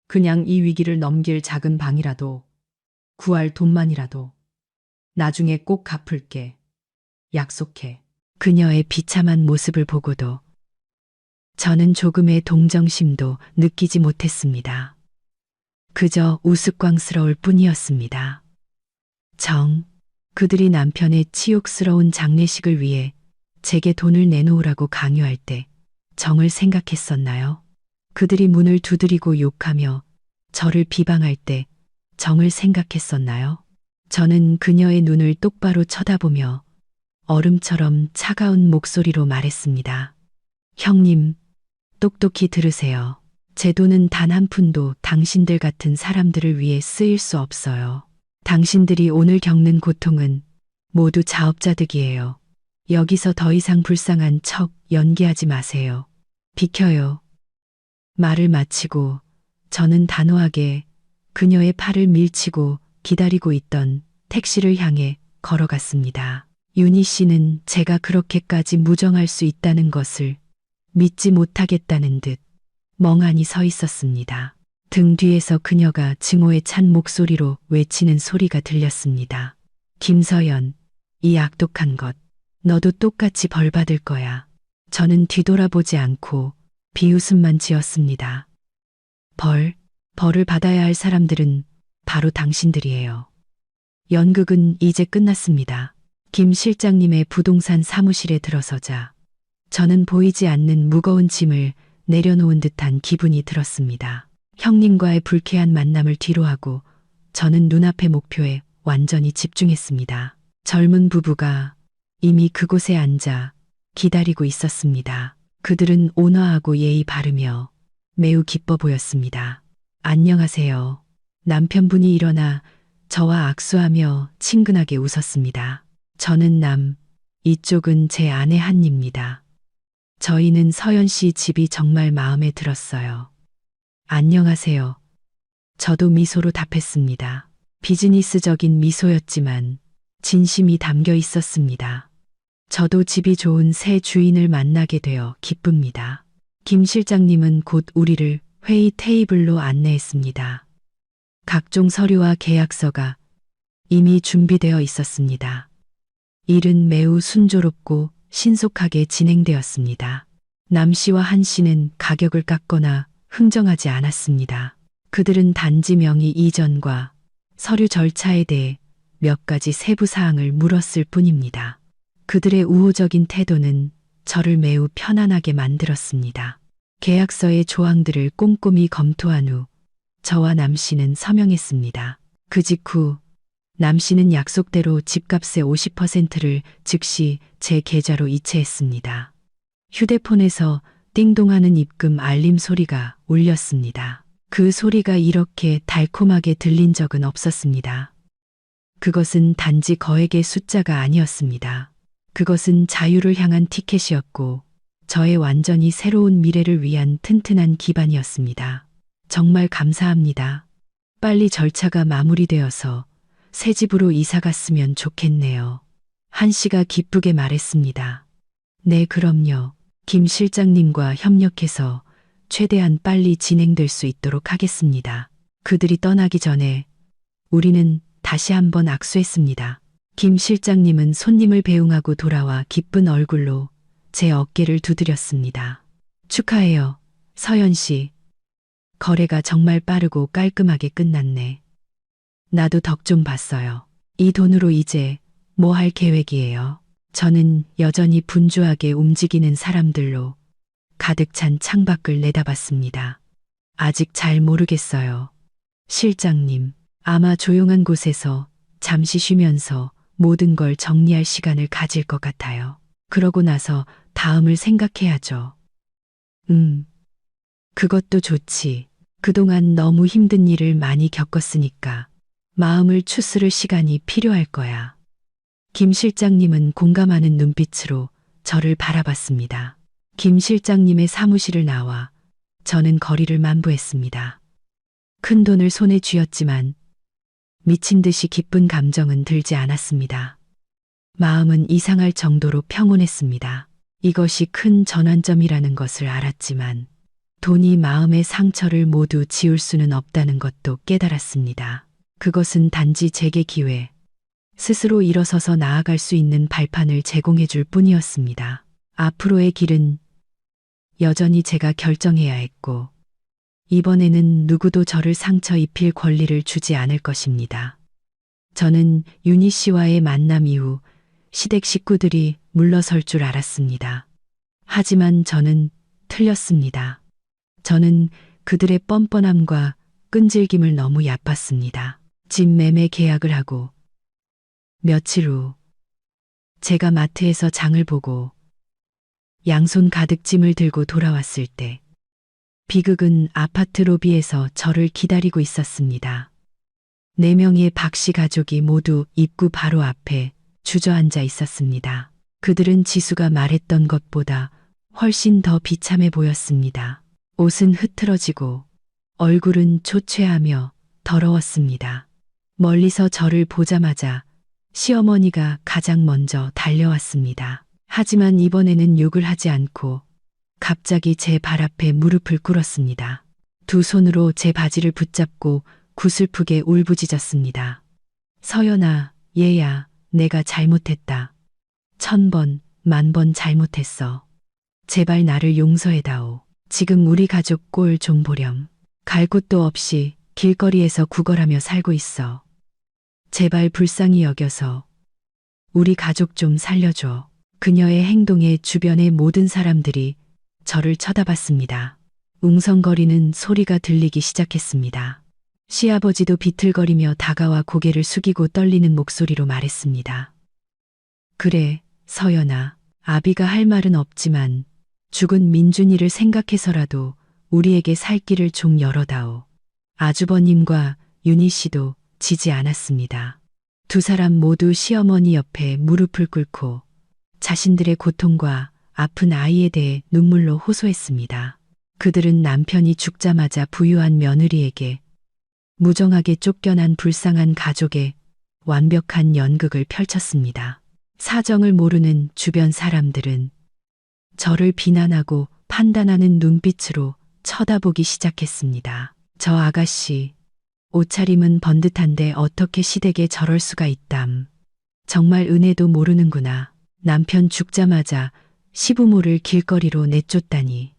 그냥 이 위기를 넘길 작은 방이라도 구할 돈만이라도 나중에 꼭 갚을게. 약속해. 그녀의 비참한 모습을 보고도 저는 조금의 동정심도 느끼지 못했습니다. 그저 우스꽝스러울 뿐이었습니다. 그들이 남편의 치욕스러운 장례식을 위해 제게 돈을 내놓으라고 강요할 때 정을 생각했었나요? 그들이 문을 두드리고 욕하며 저를 비방할 때 정을 생각했었나요? 저는 그녀의 눈을 똑바로 쳐다보며 얼음처럼 차가운 목소리로 말했습니다. 형님, 똑똑히 들으세요. 제 돈은 단 한 푼도 당신들 같은 사람들을 위해 쓰일 수 없어요. 당신들이 오늘 겪는 고통은 모두 자업자득이에요. 여기서 더 이상 불쌍한 척 연기하지 마세요. 비켜요. 말을 마치고 저는 단호하게 그녀의 팔을 밀치고 기다리고 있던 택시를 향해 걸어갔습니다. 윤희 씨는 제가 그렇게까지 무정할 수 있다는 것을 믿지 못하겠다는 듯 멍하니 서 있었습니다. 등 뒤에서 그녀가 증오에 찬 목소리로 외치는 소리가 들렸습니다. 김서연, 이 악독한 것, 너도 똑같이 벌 받을 거야. 저는 뒤돌아보지 않고 비웃음만 지었습니다. 벌을 받아야 할 사람들은 바로 당신들이에요. 연극은 이제 끝났습니다. 김 실장님의 부동산 사무실에 들어서자 저는 보이지 않는 무거운 짐을 내려놓은 듯한 기분이 들었습니다. 형님과의 불쾌한 만남을 뒤로하고 저는 눈앞의 목표에 완전히 집중했습니다. 젊은 부부가 이미 그곳에 앉아 기다리고 있었습니다. 그들은 온화하고 예의 바르며 매우 기뻐 보였습니다. 안녕하세요. 남편분이 일어나 저와 악수하며 친근하게 웃었습니다. 저는 이쪽은 제 아내 한입니다. 저희는 서연 씨 집이 정말 마음에 들었어요. 안녕하세요. 저도 미소로 답했습니다. 비즈니스적인 미소였지만 진심이 담겨 있었습니다. 저도 집이 좋은 새 주인을 만나게 되어 기쁩니다. 김 실장님은 곧 우리를 회의 테이블로 안내했습니다. 각종 서류와 계약서가 이미 준비되어 있었습니다. 일은 매우 순조롭고 신속하게 진행되었습니다. 남 씨와 한 씨는 가격을 깎거나 흥정하지 않았습니다. 그들은 단지 명의 이전과 서류 절차에 대해 몇 가지 세부 사항을 물었을 뿐입니다. 그들의 우호적인 태도는 저를 매우 편안하게 만들었습니다. 계약서의 조항들을 꼼꼼히 검토한 후 저와 남 씨는 서명했습니다. 그 직후 남 씨는 약속대로 집값의 50%를 즉시 제 계좌로 이체했습니다. 휴대폰에서 띵동하는 입금 알림 소리가 울렸습니다. 그 소리가 이렇게 달콤하게 들린 적은 없었습니다. 그것은 단지 거액의 숫자가 아니었습니다. 그것은 자유를 향한 티켓이었고 저의 완전히 새로운 미래를 위한 튼튼한 기반이었습니다. 정말 감사합니다. 빨리 절차가 마무리되어서 새 집으로 이사 갔으면 좋겠네요. 한 씨가 기쁘게 말했습니다. 네, 그럼요. 김 실장님과 협력해서 최대한 빨리 진행될 수 있도록 하겠습니다. 그들이 떠나기 전에 우리는 다시 한번 악수했습니다. 김 실장님은 손님을 배웅하고 돌아와 기쁜 얼굴로 제 어깨를 두드렸습니다. 축하해요, 서연 씨. 거래가 정말 빠르고 깔끔하게 끝났네. 나도 덕 좀 봤어요. 이 돈으로 이제 뭐 할 계획이에요? 저는 여전히 분주하게 움직이는 사람들로 가득 찬 창밖을 내다봤습니다. 아직 잘 모르겠어요. 실장님, 아마 조용한 곳에서 잠시 쉬면서 모든 걸 정리할 시간을 가질 것 같아요. 그러고 나서 다음을 생각해야죠. 그것도 좋지. 그동안 너무 힘든 일을 많이 겪었으니까 마음을 추스를 시간이 필요할 거야. 김 실장님은 공감하는 눈빛으로 저를 바라봤습니다. 김 실장님의 사무실을 나와 저는 거리를 만보했습니다. 큰 돈을 손에 쥐었지만 미친 듯이 기쁜 감정은 들지 않았습니다. 마음은 이상할 정도로 평온했습니다. 이것이 큰 전환점이라는 것을 알았지만 돈이 마음의 상처를 모두 지울 수는 없다는 것도 깨달았습니다. 그것은 단지 제게 기회, 스스로 일어서서 나아갈 수 있는 발판을 제공해 줄 뿐이었습니다. 앞으로의 길은 여전히 제가 결정해야 했고, 이번에는 누구도 저를 상처 입힐 권리를 주지 않을 것입니다. 저는 윤희 씨와의 만남 이후 시댁 식구들이 물러설 줄 알았습니다. 하지만 저는 틀렸습니다. 저는 그들의 뻔뻔함과 끈질김을 너무 얕봤습니다. 집 매매 계약을 하고 며칠 후 제가 마트에서 장을 보고 양손 가득 짐을 들고 돌아왔을 때 비극은 아파트 로비에서 저를 기다리고 있었습니다. 4명의 박씨 가족이 모두 입구 바로 앞에 주저앉아 있었습니다. 그들은 지수가 말했던 것보다 훨씬 더 비참해 보였습니다. 옷은 흐트러지고 얼굴은 초췌하며 더러웠습니다. 멀리서 저를 보자마자 시어머니가 가장 먼저 달려왔습니다. 하지만 이번에는 욕을 하지 않고 갑자기 제 발 앞에 무릎을 꿇었습니다. 두 손으로 제 바지를 붙잡고 구슬프게 울부짖었습니다. 서연아, 얘야, 내가 잘못했다. 1000번, 10,000번 잘못했어. 제발 나를 용서해다오. 지금 우리 가족 꼴 좀 보렴. 갈 곳도 없이 길거리에서 구걸하며 살고 있어. 제발 불쌍히 여겨서 우리 가족 좀 살려줘. 그녀의 행동에 주변의 모든 사람들이 저를 쳐다봤습니다. 웅성거리는 소리가 들리기 시작했습니다. 시아버지도 비틀거리며 다가와 고개를 숙이고 떨리는 목소리로 말했습니다. 그래, 서연아, 아비가 할 말은 없지만 죽은 민준이를 생각해서라도 우리에게 살 길을 좀 열어다오. 아주버님과 윤희 씨도 지지 않았습니다. 두 사람 모두 시어머니 옆에 무릎을 꿇고 자신들의 고통과 아픈 아이에 대해 눈물로 호소했습니다. 그들은 남편이 죽자마자 부유한 며느리에게 무정하게 쫓겨난 불쌍한 가족의 완벽한 연극을 펼쳤습니다. 사정을 모르는 주변 사람들은 저를 비난하고 판단하는 눈빛으로 쳐다보기 시작했습니다. 저 아가씨, 옷차림은 번듯한데 어떻게 시댁에 저럴 수가 있담. 정말 은혜도 모르는구나. 남편 죽자마자 시부모를 길거리로 내쫓다니.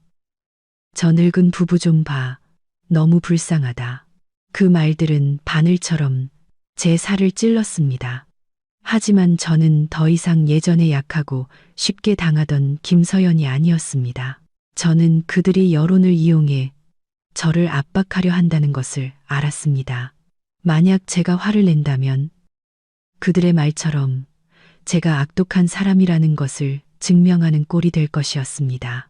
저 늙은 부부 좀 봐. 너무 불쌍하다. 그 말들은 바늘처럼 제 살을 찔렀습니다. 하지만 저는 더 이상 예전에 약하고 쉽게 당하던 김서연이 아니었습니다. 저는 그들이 여론을 이용해 저를 압박하려 한다는 것을 알았습니다. 만약 제가 화를 낸다면 그들의 말처럼 제가 악독한 사람이라는 것을 증명하는 꼴이 될 것이었습니다.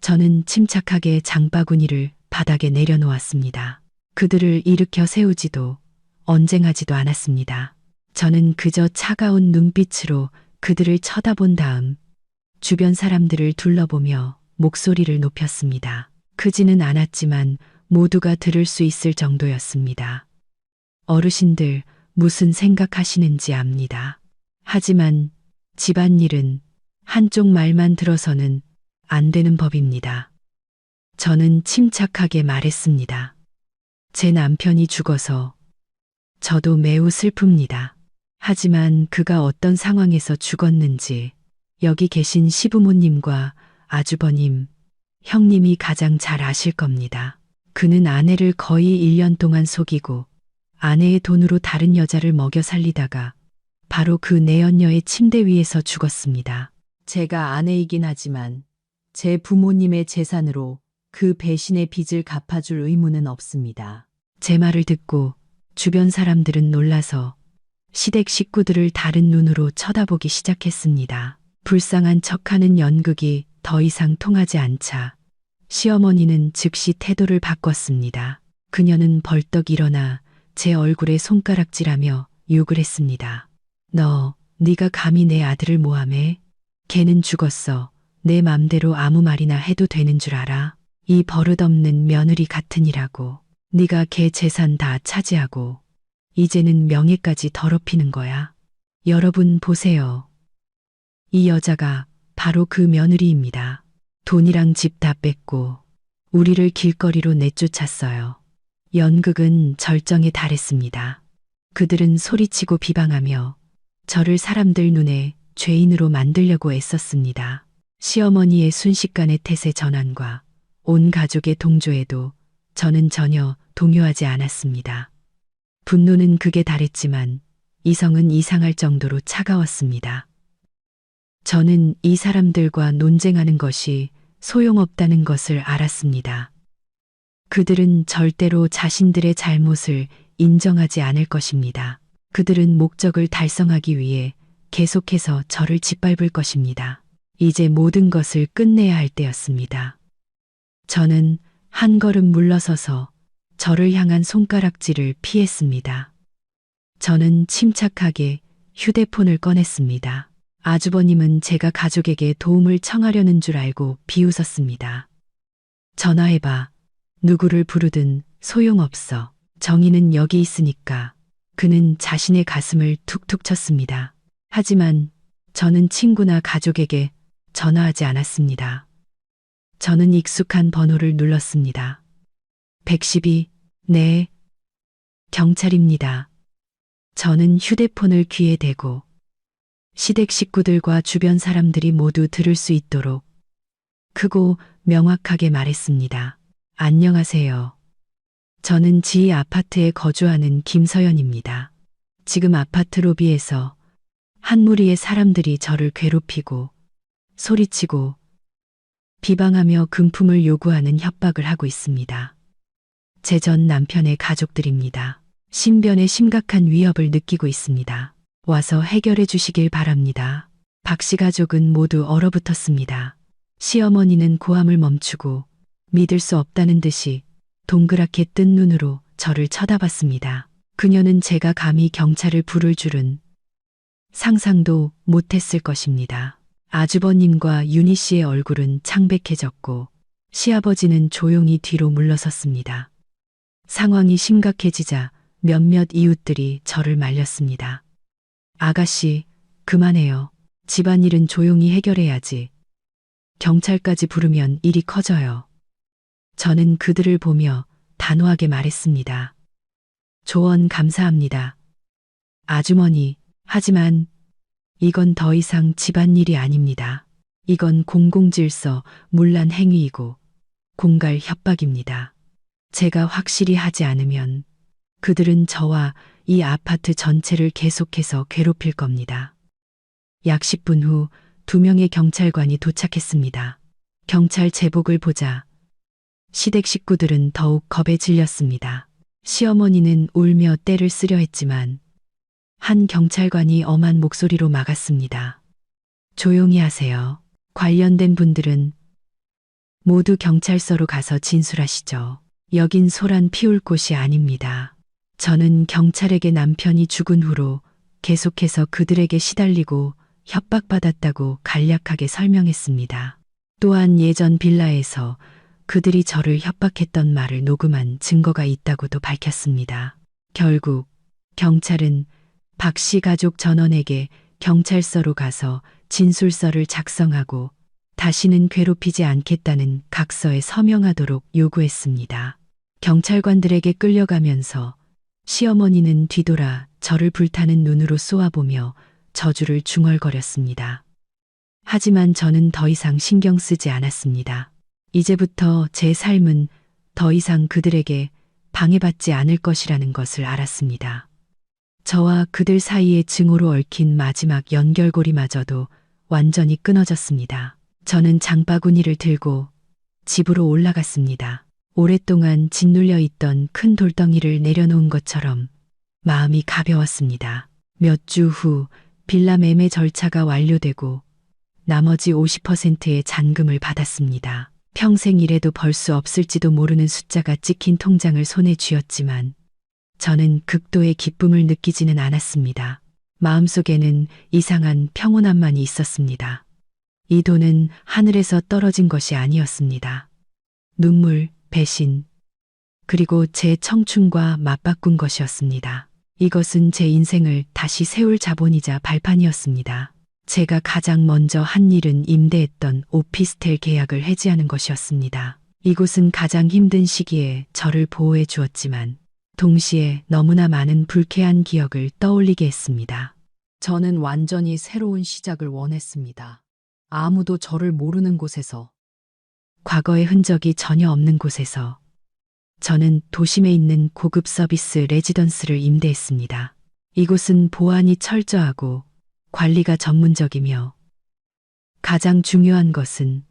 저는 침착하게 장바구니를 바닥에 내려놓았습니다. 그들을 일으켜 세우지도 언쟁하지도 않았습니다. 저는 그저 차가운 눈빛으로 그들을 쳐다본 다음 주변 사람들을 둘러보며 목소리를 높였습니다. 크지는 않았지만 모두가 들을 수 있을 정도였습니다. 어르신들 무슨 생각하시는지 압니다. 하지만 집안일은 한쪽 말만 들어서는 안 되는 법입니다. 저는 침착하게 말했습니다. 제 남편이 죽어서 저도 매우 슬픕니다. 하지만 그가 어떤 상황에서 죽었는지 여기 계신 시부모님과 아주버님, 형님이 가장 잘 아실 겁니다. 그는 아내를 거의 1년 동안 속이고 아내의 돈으로 다른 여자를 먹여 살리다가 바로 그 내연녀의 침대 위에서 죽었습니다. 제가 아내이긴 하지만 제 부모님의 재산으로 그 배신의 빚을 갚아줄 의무는 없습니다. 제 말을 듣고 주변 사람들은 놀라서 시댁 식구들을 다른 눈으로 쳐다보기 시작했습니다. 불쌍한 척하는 연극이 더 이상 통하지 않자 시어머니는 즉시 태도를 바꿨습니다. 그녀는 벌떡 일어나 제 얼굴에 손가락질하며 욕을 했습니다. 네가 감히 내 아들을 모함해? 걔는 죽었어. 내 맘대로 아무 말이나 해도 되는 줄 알아? 이 버릇없는 며느리 같으니라고. 네가 걔 재산 다 차지하고 이제는 명예까지 더럽히는 거야. 여러분 보세요. 이 여자가 바로 그 며느리입니다. 돈이랑 집 다 뺏고 우리를 길거리로 내쫓았어요. 연극은 절정에 달했습니다. 그들은 소리치고 비방하며 저를 사람들 눈에 죄인으로 만들려고 애썼습니다. 시어머니의 순식간의 태세 전환과 온 가족의 동조에도 저는 전혀 동요하지 않았습니다. 분노는 극에 달했지만 이성은 이상할 정도로 차가웠습니다. 저는 이 사람들과 논쟁하는 것이 소용없다는 것을 알았습니다. 그들은 절대로 자신들의 잘못을 인정하지 않을 것입니다. 그들은 목적을 달성하기 위해 계속해서 저를 짓밟을 것입니다. 이제 모든 것을 끝내야 할 때였습니다. 저는 한 걸음 물러서서 저를 향한 손가락질을 피했습니다. 저는 침착하게 휴대폰을 꺼냈습니다. 아주버님은 제가 가족에게 도움을 청하려는 줄 알고 비웃었습니다. 전화해봐. 누구를 부르든 소용없어. 정의는 여기 있으니까. 그는 자신의 가슴을 툭툭 쳤습니다. 하지만 저는 친구나 가족에게 전화하지 않았습니다. 저는 익숙한 번호를 눌렀습니다. 112, 네. 경찰입니다. 저는 휴대폰을 귀에 대고 시댁 식구들과 주변 사람들이 모두 들을 수 있도록 크고 명확하게 말했습니다. 안녕하세요. 저는 지희 아파트에 거주하는 김서연입니다. 지금 아파트 로비에서 한 무리의 사람들이 저를 괴롭히고 소리치고 비방하며 금품을 요구하는 협박을 하고 있습니다. 제 전 남편의 가족들입니다. 신변에 심각한 위협을 느끼고 있습니다. 와서 해결해 주시길 바랍니다. 박 씨 가족은 모두 얼어붙었습니다. 시어머니는 고함을 멈추고 믿을 수 없다는 듯이 동그랗게 뜬 눈으로 저를 쳐다봤습니다. 그녀는 제가 감히 경찰을 부를 줄은 상상도 못했을 것입니다. 아주버님과 윤희 씨의 얼굴은 창백해졌고 시아버지는 조용히 뒤로 물러섰습니다. 상황이 심각해지자 몇몇 이웃들이 저를 말렸습니다. 아가씨, 그만해요. 집안일은 조용히 해결해야지. 경찰까지 부르면 일이 커져요. 저는 그들을 보며 단호하게 말했습니다. 조언 감사합니다. 아주머니, 하지만 이건 더 이상 집안일이 아닙니다. 이건 공공질서 문란 행위이고 공갈 협박입니다. 제가 확실히 하지 않으면 그들은 저와 이 아파트 전체를 계속해서 괴롭힐 겁니다. 약 10분 후 2명의 경찰관이 도착했습니다. 경찰 제복을 보자 시댁 식구들은 더욱 겁에 질렸습니다. 시어머니는 울며 떼를 쓰려 했지만 한 경찰관이 엄한 목소리로 막았습니다. 조용히 하세요. 관련된 분들은 모두 경찰서로 가서 진술하시죠. 여긴 소란 피울 곳이 아닙니다. 저는 경찰에게 남편이 죽은 후로 계속해서 그들에게 시달리고 협박받았다고 간략하게 설명했습니다. 또한 예전 빌라에서 그들이 저를 협박했던 말을 녹음한 증거가 있다고도 밝혔습니다. 결국 경찰은 박 씨 가족 전원에게 경찰서로 가서 진술서를 작성하고 다시는 괴롭히지 않겠다는 각서에 서명하도록 요구했습니다. 경찰관들에게 끌려가면서 시어머니는 뒤돌아 저를 불타는 눈으로 쏘아보며 저주를 중얼거렸습니다. 하지만 저는 더 이상 신경 쓰지 않았습니다. 이제부터 제 삶은 더 이상 그들에게 방해받지 않을 것이라는 것을 알았습니다. 저와 그들 사이의 증오로 얽힌 마지막 연결고리마저도 완전히 끊어졌습니다. 저는 장바구니를 들고 집으로 올라갔습니다. 오랫동안 짓눌려 있던 큰 돌덩이를 내려놓은 것처럼 마음이 가벼웠습니다. 몇 주 후 빌라 매매 절차가 완료되고 나머지 50%의 잔금을 받았습니다. 평생 일해도 벌 수 없을지도 모르는 숫자가 찍힌 통장을 손에 쥐었지만 저는 극도의 기쁨을 느끼지는 않았습니다. 마음속에는 이상한 평온함만이 있었습니다. 이 돈은 하늘에서 떨어진 것이 아니었습니다. 눈물, 배신, 그리고 제 청춘과 맞바꾼 것이었습니다. 이것은 제 인생을 다시 세울 자본이자 발판이었습니다. 제가 가장 먼저 한 일은 임대했던 오피스텔 계약을 해지하는 것이었습니다. 이곳은 가장 힘든 시기에 저를 보호해 주었지만 동시에 너무나 많은 불쾌한 기억을 떠올리게 했습니다. 저는 완전히 새로운 시작을 원했습니다. 아무도 저를 모르는 곳에서, 과거의 흔적이 전혀 없는 곳에서 저는 도심에 있는 고급 서비스 레지던스를 임대했습니다. 이곳은 보안이 철저하고 관리가 전문적이며 가장 중요한 것은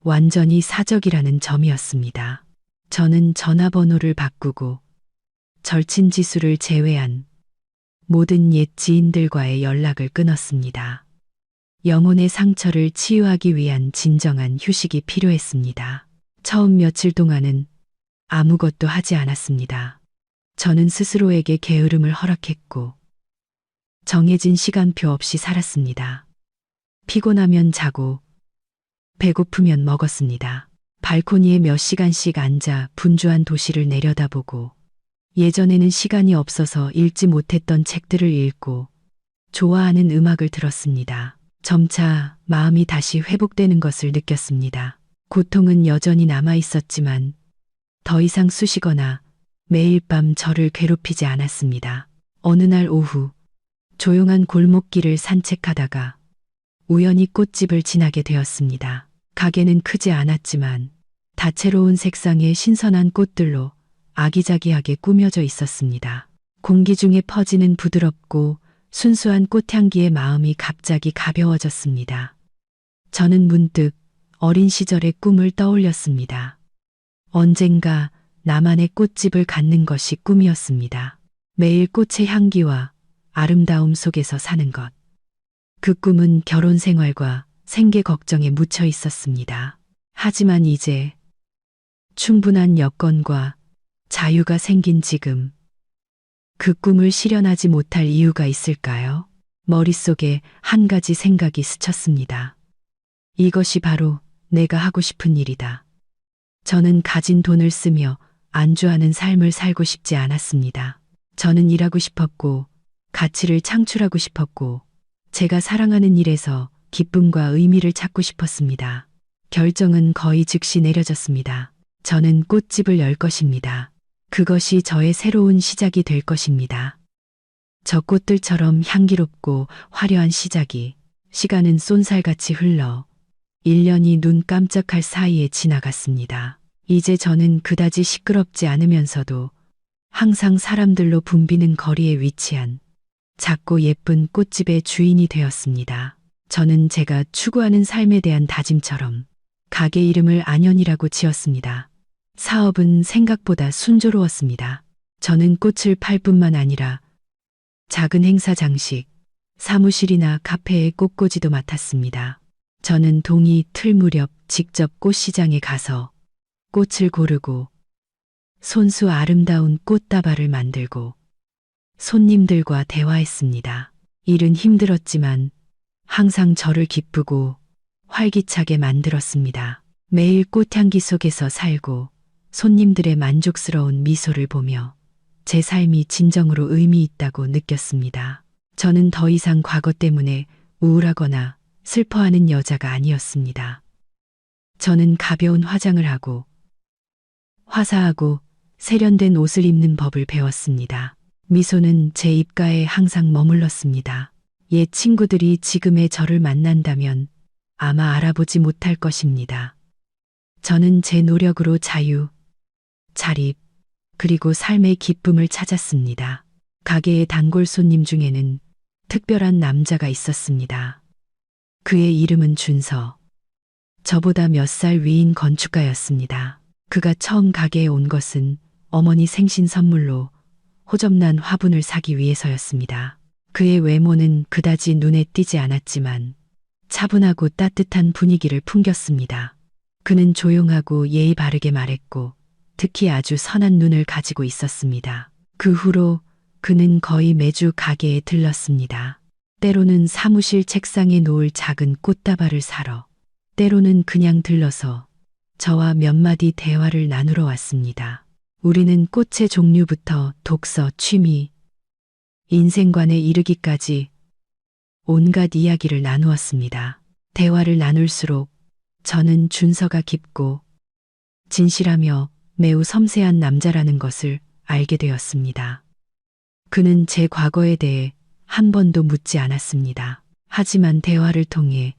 완전히 사적이라는 점이었습니다. 저는 전화번호를 바꾸고 절친 지수를 제외한 모든 옛 지인들과의 연락을 끊었습니다. 영혼의 상처를 치유하기 위한 진정한 휴식이 필요했습니다. 처음 며칠 동안은 아무것도 하지 않았습니다. 저는 스스로에게 게으름을 허락했고 정해진 시간표 없이 살았습니다. 피곤하면 자고 배고프면 먹었습니다. 발코니에 몇 시간씩 앉아 분주한 도시를 내려다보고 예전에는 시간이 없어서 읽지 못했던 책들을 읽고 좋아하는 음악을 들었습니다. 점차 마음이 다시 회복되는 것을 느꼈습니다. 고통은 여전히 남아 있었지만 더 이상 쑤시거나 매일 밤 저를 괴롭히지 않았습니다. 어느 날 오후 조용한 골목길을 산책하다가 우연히 꽃집을 지나게 되었습니다. 가게는 크지 않았지만 다채로운 색상의 신선한 꽃들로 아기자기하게 꾸며져 있었습니다. 공기 중에 퍼지는 부드럽고 순수한 꽃향기에 마음이 갑자기 가벼워졌습니다. 저는 문득 어린 시절의 꿈을 떠올렸습니다. 언젠가 나만의 꽃집을 갖는 것이 꿈이었습니다. 매일 꽃의 향기와 아름다움 속에서 사는 것. 그 꿈은 결혼 생활과 생계 걱정에 묻혀 있었습니다. 하지만 이제 충분한 여건과 자유가 생긴 지금 그 꿈을 실현하지 못할 이유가 있을까요? 머릿속에 한 가지 생각이 스쳤습니다. 이것이 바로 내가 하고 싶은 일이다. 저는 가진 돈을 쓰며 안주하는 삶을 살고 싶지 않았습니다. 저는 일하고 싶었고 가치를 창출하고 싶었고 제가 사랑하는 일에서 기쁨과 의미를 찾고 싶었습니다. 결정은 거의 즉시 내려졌습니다. 저는 꽃집을 열 것입니다. 그것이 저의 새로운 시작이 될 것입니다. 저 꽃들처럼 향기롭고 화려한 시작이 시간은 쏜살같이 흘러 1년이 눈 깜짝할 사이에 지나갔습니다. 이제 저는 그다지 시끄럽지 않으면서도 항상 사람들로 붐비는 거리에 위치한 작고 예쁜 꽃집의 주인이 되었습니다. 저는 제가 추구하는 삶에 대한 다짐처럼 가게 이름을 안현이라고 지었습니다. 사업은 생각보다 순조로웠습니다. 저는 꽃을 팔 뿐만 아니라 작은 행사 장식, 사무실이나 카페의 꽃꽂이도 맡았습니다. 저는 동이 틀 무렵 직접 꽃시장에 가서 꽃을 고르고 손수 아름다운 꽃다발을 만들고 손님들과 대화했습니다. 일은 힘들었지만 항상 저를 기쁘고 활기차게 만들었습니다. 매일 꽃향기 속에서 살고 손님들의 만족스러운 미소를 보며 제 삶이 진정으로 의미 있다고 느꼈습니다. 저는 더 이상 과거 때문에 우울하거나 슬퍼하는 여자가 아니었습니다. 저는 가벼운 화장을 하고 화사하고 세련된 옷을 입는 법을 배웠습니다. 미소는 제 입가에 항상 머물렀습니다. 옛 친구들이 지금의 저를 만난다면 아마 알아보지 못할 것입니다. 저는 제 노력으로 자유, 자립, 그리고 삶의 기쁨을 찾았습니다. 가게의 단골 손님 중에는 특별한 남자가 있었습니다. 그의 이름은 준서. 저보다 몇 살 위인 건축가였습니다. 그가 처음 가게에 온 것은 어머니 생신 선물로 호접난 화분을 사기 위해서였습니다. 그의 외모는 그다지 눈에 띄지 않았지만 차분하고 따뜻한 분위기를 풍겼습니다. 그는 조용하고 예의 바르게 말했고 특히 아주 선한 눈을 가지고 있었습니다. 그 후로 그는 거의 매주 가게에 들렀습니다. 때로는 사무실 책상에 놓을 작은 꽃다발을 사러, 때로는 그냥 들러서 저와 몇 마디 대화를 나누러 왔습니다. 우리는 꽃의 종류부터 독서, 취미, 인생관에 이르기까지 온갖 이야기를 나누었습니다. 대화를 나눌수록 저는 준서가 깊고 진실하며 매우 섬세한 남자라는 것을 알게 되었습니다. 그는 제 과거에 대해 한 번도 묻지 않았습니다. 하지만 대화를 통해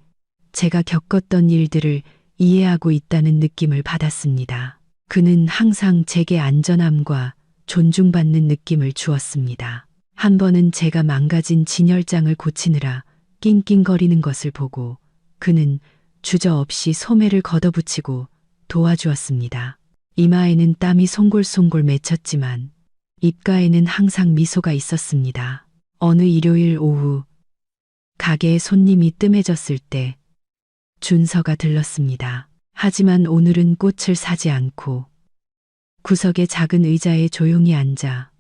제가 겪었던 일들을 이해하고 있다는 느낌을 받았습니다. 그는 항상 제게 안전함과 존중받는 느낌을 주었습니다. 한 번은 제가 망가진 진열장을 고치느라 낑낑거리는 것을 보고 그는 주저없이 소매를 걷어붙이고 도와주었습니다. 이마에는 땀이 송골송골 맺혔지만 입가에는 항상 미소가 있었습니다. 어느 일요일 오후 가게에 손님이 뜸해졌을 때 준서가 들렀습니다. 하지만 오늘은 꽃을 사지 않고 구석의 작은 의자에 조용히 앉아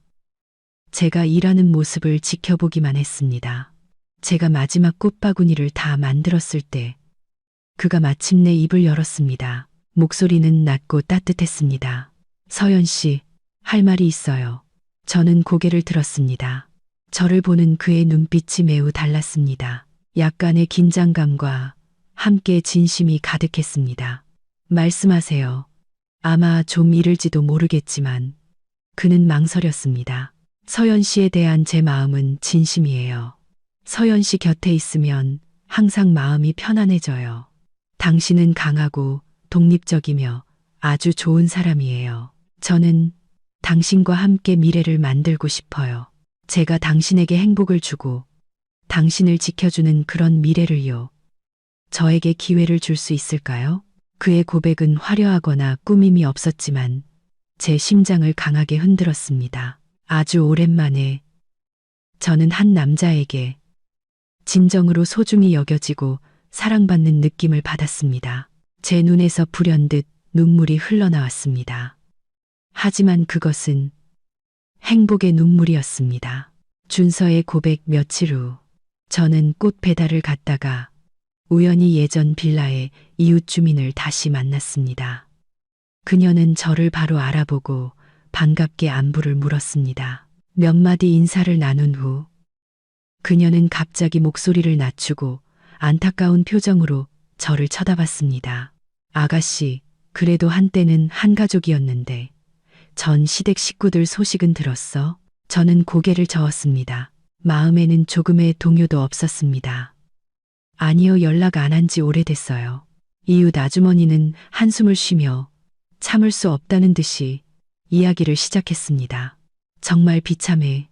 제가 일하는 모습을 지켜보기만 했습니다. 제가 마지막 꽃바구니를 다 만들었을 때 그가 마침내 입을 열었습니다. 목소리는 낮고 따뜻했습니다. 서연 씨, 할 말이 있어요. 저는 고개를 들었습니다. 저를 보는 그의 눈빛이 매우 달랐습니다. 약간의 긴장감과 함께 진심이 가득했습니다. 말씀하세요. 아마 좀 이를지도 모르겠지만 그는 망설였습니다. 서연 씨에 대한 제 마음은 진심이에요. 서연 씨 곁에 있으면 항상 마음이 편안해져요. 당신은 강하고 독립적이며 아주 좋은 사람이에요. 저는 당신과 함께 미래를 만들고 싶어요. 제가 당신에게 행복을 주고 당신을 지켜주는 그런 미래를요. 저에게 기회를 줄 수 있을까요? 그의 고백은 화려하거나 꾸밈이 없었지만 제 심장을 강하게 흔들었습니다. 아주 오랜만에 저는 한 남자에게 진정으로 소중히 여겨지고 사랑받는 느낌을 받았습니다. 제 눈에서 불현듯 눈물이 흘러나왔습니다. 하지만 그것은 행복의 눈물이었습니다. 준서의 고백 며칠 후 저는 꽃 배달을 갔다가 우연히 예전 빌라의 이웃 주민을 다시 만났습니다. 그녀는 저를 바로 알아보고 반갑게 안부를 물었습니다. 몇 마디 인사를 나눈 후 그녀는 갑자기 목소리를 낮추고 안타까운 표정으로 저를 쳐다봤습니다. 아가씨, 그래도 한때는 한 가족이었는데 전 시댁 식구들 소식은 들었어? 저는 고개를 저었습니다. 마음에는 조금의 동요도 없었습니다. 아니요, 연락 안 한 지 오래됐어요. 이웃 아주머니는 한숨을 쉬며 참을 수 없다는 듯이 이야기를 시작했습니다. 정말 비참해.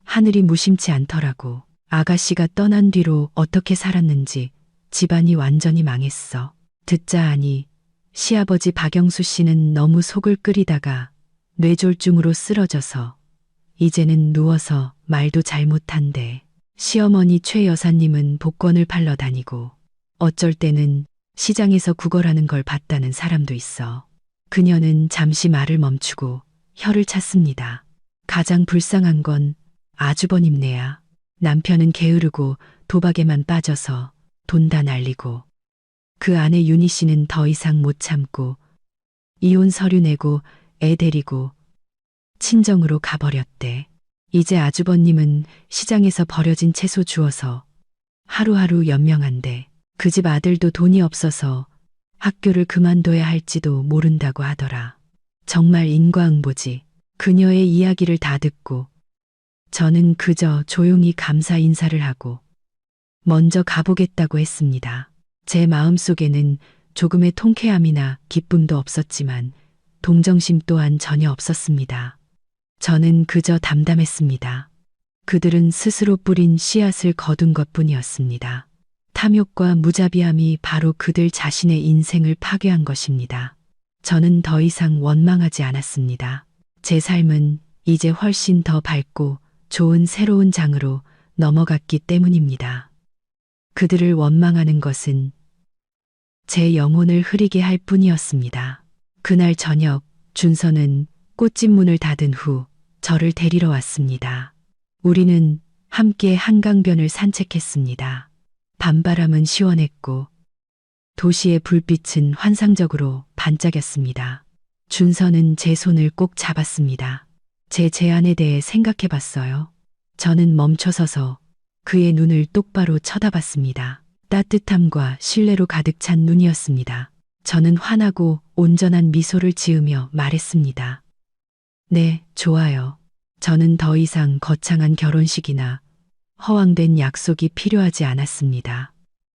하늘이 무심치 않더라고. 아가씨가 떠난 뒤로 어떻게 살았는지 집안이 완전히 망했어. 듣자 하니 시아버지 박영수 씨는 너무 속을 끓이다가 뇌졸중으로 쓰러져서 이제는 누워서 말도 잘 못한대. 시어머니 최 여사님은 복권을 팔러 다니고 어쩔 때는 시장에서 구걸하는 걸 봤다는 사람도 있어. 그녀는 잠시 말을 멈추고 혀를 찼습니다. 가장 불쌍한 건 아주버님네야. 남편은 게으르고 도박에만 빠져서 돈 다 날리고 그 아내 윤희 씨는 더 이상 못 참고 이혼 서류 내고 애 데리고 친정으로 가버렸대. 이제 아주버님은 시장에서 버려진 채소 주워서 하루하루 연명한데 그 집 아들도 돈이 없어서 학교를 그만둬야 할지도 모른다고 하더라. 정말 인과응보지. 그녀의 이야기를 다 듣고 저는 그저 조용히 감사 인사를 하고 먼저 가보겠다고 했습니다. 제 마음속에는 조금의 통쾌함이나 기쁨도 없었지만 동정심 또한 전혀 없었습니다. 저는 그저 담담했습니다. 그들은 스스로 뿌린 씨앗을 거둔 것뿐이었습니다. 탐욕과 무자비함이 바로 그들 자신의 인생을 파괴한 것입니다. 저는 더 이상 원망하지 않았습니다. 제 삶은 이제 훨씬 더 밝고 좋은 새로운 장으로 넘어갔기 때문입니다. 그들을 원망하는 것은 제 영혼을 흐리게 할 뿐이었습니다. 그날 저녁 준서는 꽃집 문을 닫은 후 저를 데리러 왔습니다. 우리는 함께 한강변을 산책했습니다. 밤바람은 시원했고 도시의 불빛은 환상적으로 반짝였습니다. 준서는 제 손을 꼭 잡았습니다. 제 제안에 대해 생각해 봤어요. 저는 멈춰서서 그의 눈을 똑바로 쳐다봤습니다. 따뜻함과 신뢰로 가득 찬 눈이었습니다. 저는 환하고 온전한 미소를 지으며 말했습니다. 네, 좋아요. 저는 더 이상 거창한 결혼식이나 허황된 약속이 필요하지 않았습니다.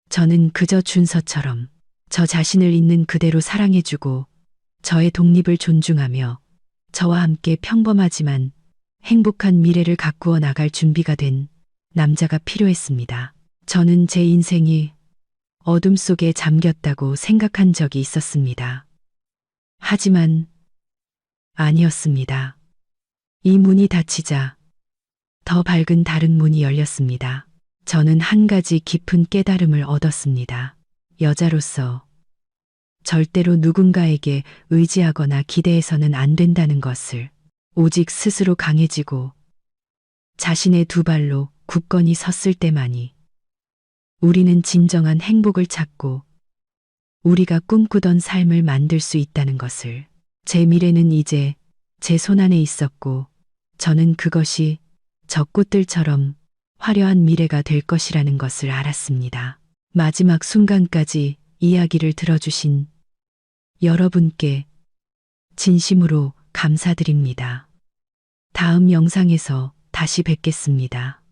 저는 그저 준서처럼 저 자신을 있는 그대로 사랑해주고 저의 독립을 존중하며 저와 함께 평범하지만 행복한 미래를 가꾸어 나갈 준비가 된 남자가 필요했습니다. 저는 제 인생이 어둠 속에 잠겼다고 생각한 적이 있었습니다. 하지만 아니었습니다. 이 문이 닫히자 더 밝은 다른 문이 열렸습니다. 저는 한 가지 깊은 깨달음을 얻었습니다. 여자로서 절대로 누군가에게 의지하거나 기대해서는 안 된다는 것을, 오직 스스로 강해지고 자신의 두 발로 굳건히 섰을 때만이 우리는 진정한 행복을 찾고 우리가 꿈꾸던 삶을 만들 수 있다는 것을. 제 미래는 이제 제 손안에 있었고 저는 그것이 젖꽃들처럼 화려한 미래가 될 것이라는 것을 알았습니다. 마지막 순간까지 이야기를 들어주신 여러분께 진심으로 감사드립니다. 다음 영상에서 다시 뵙겠습니다.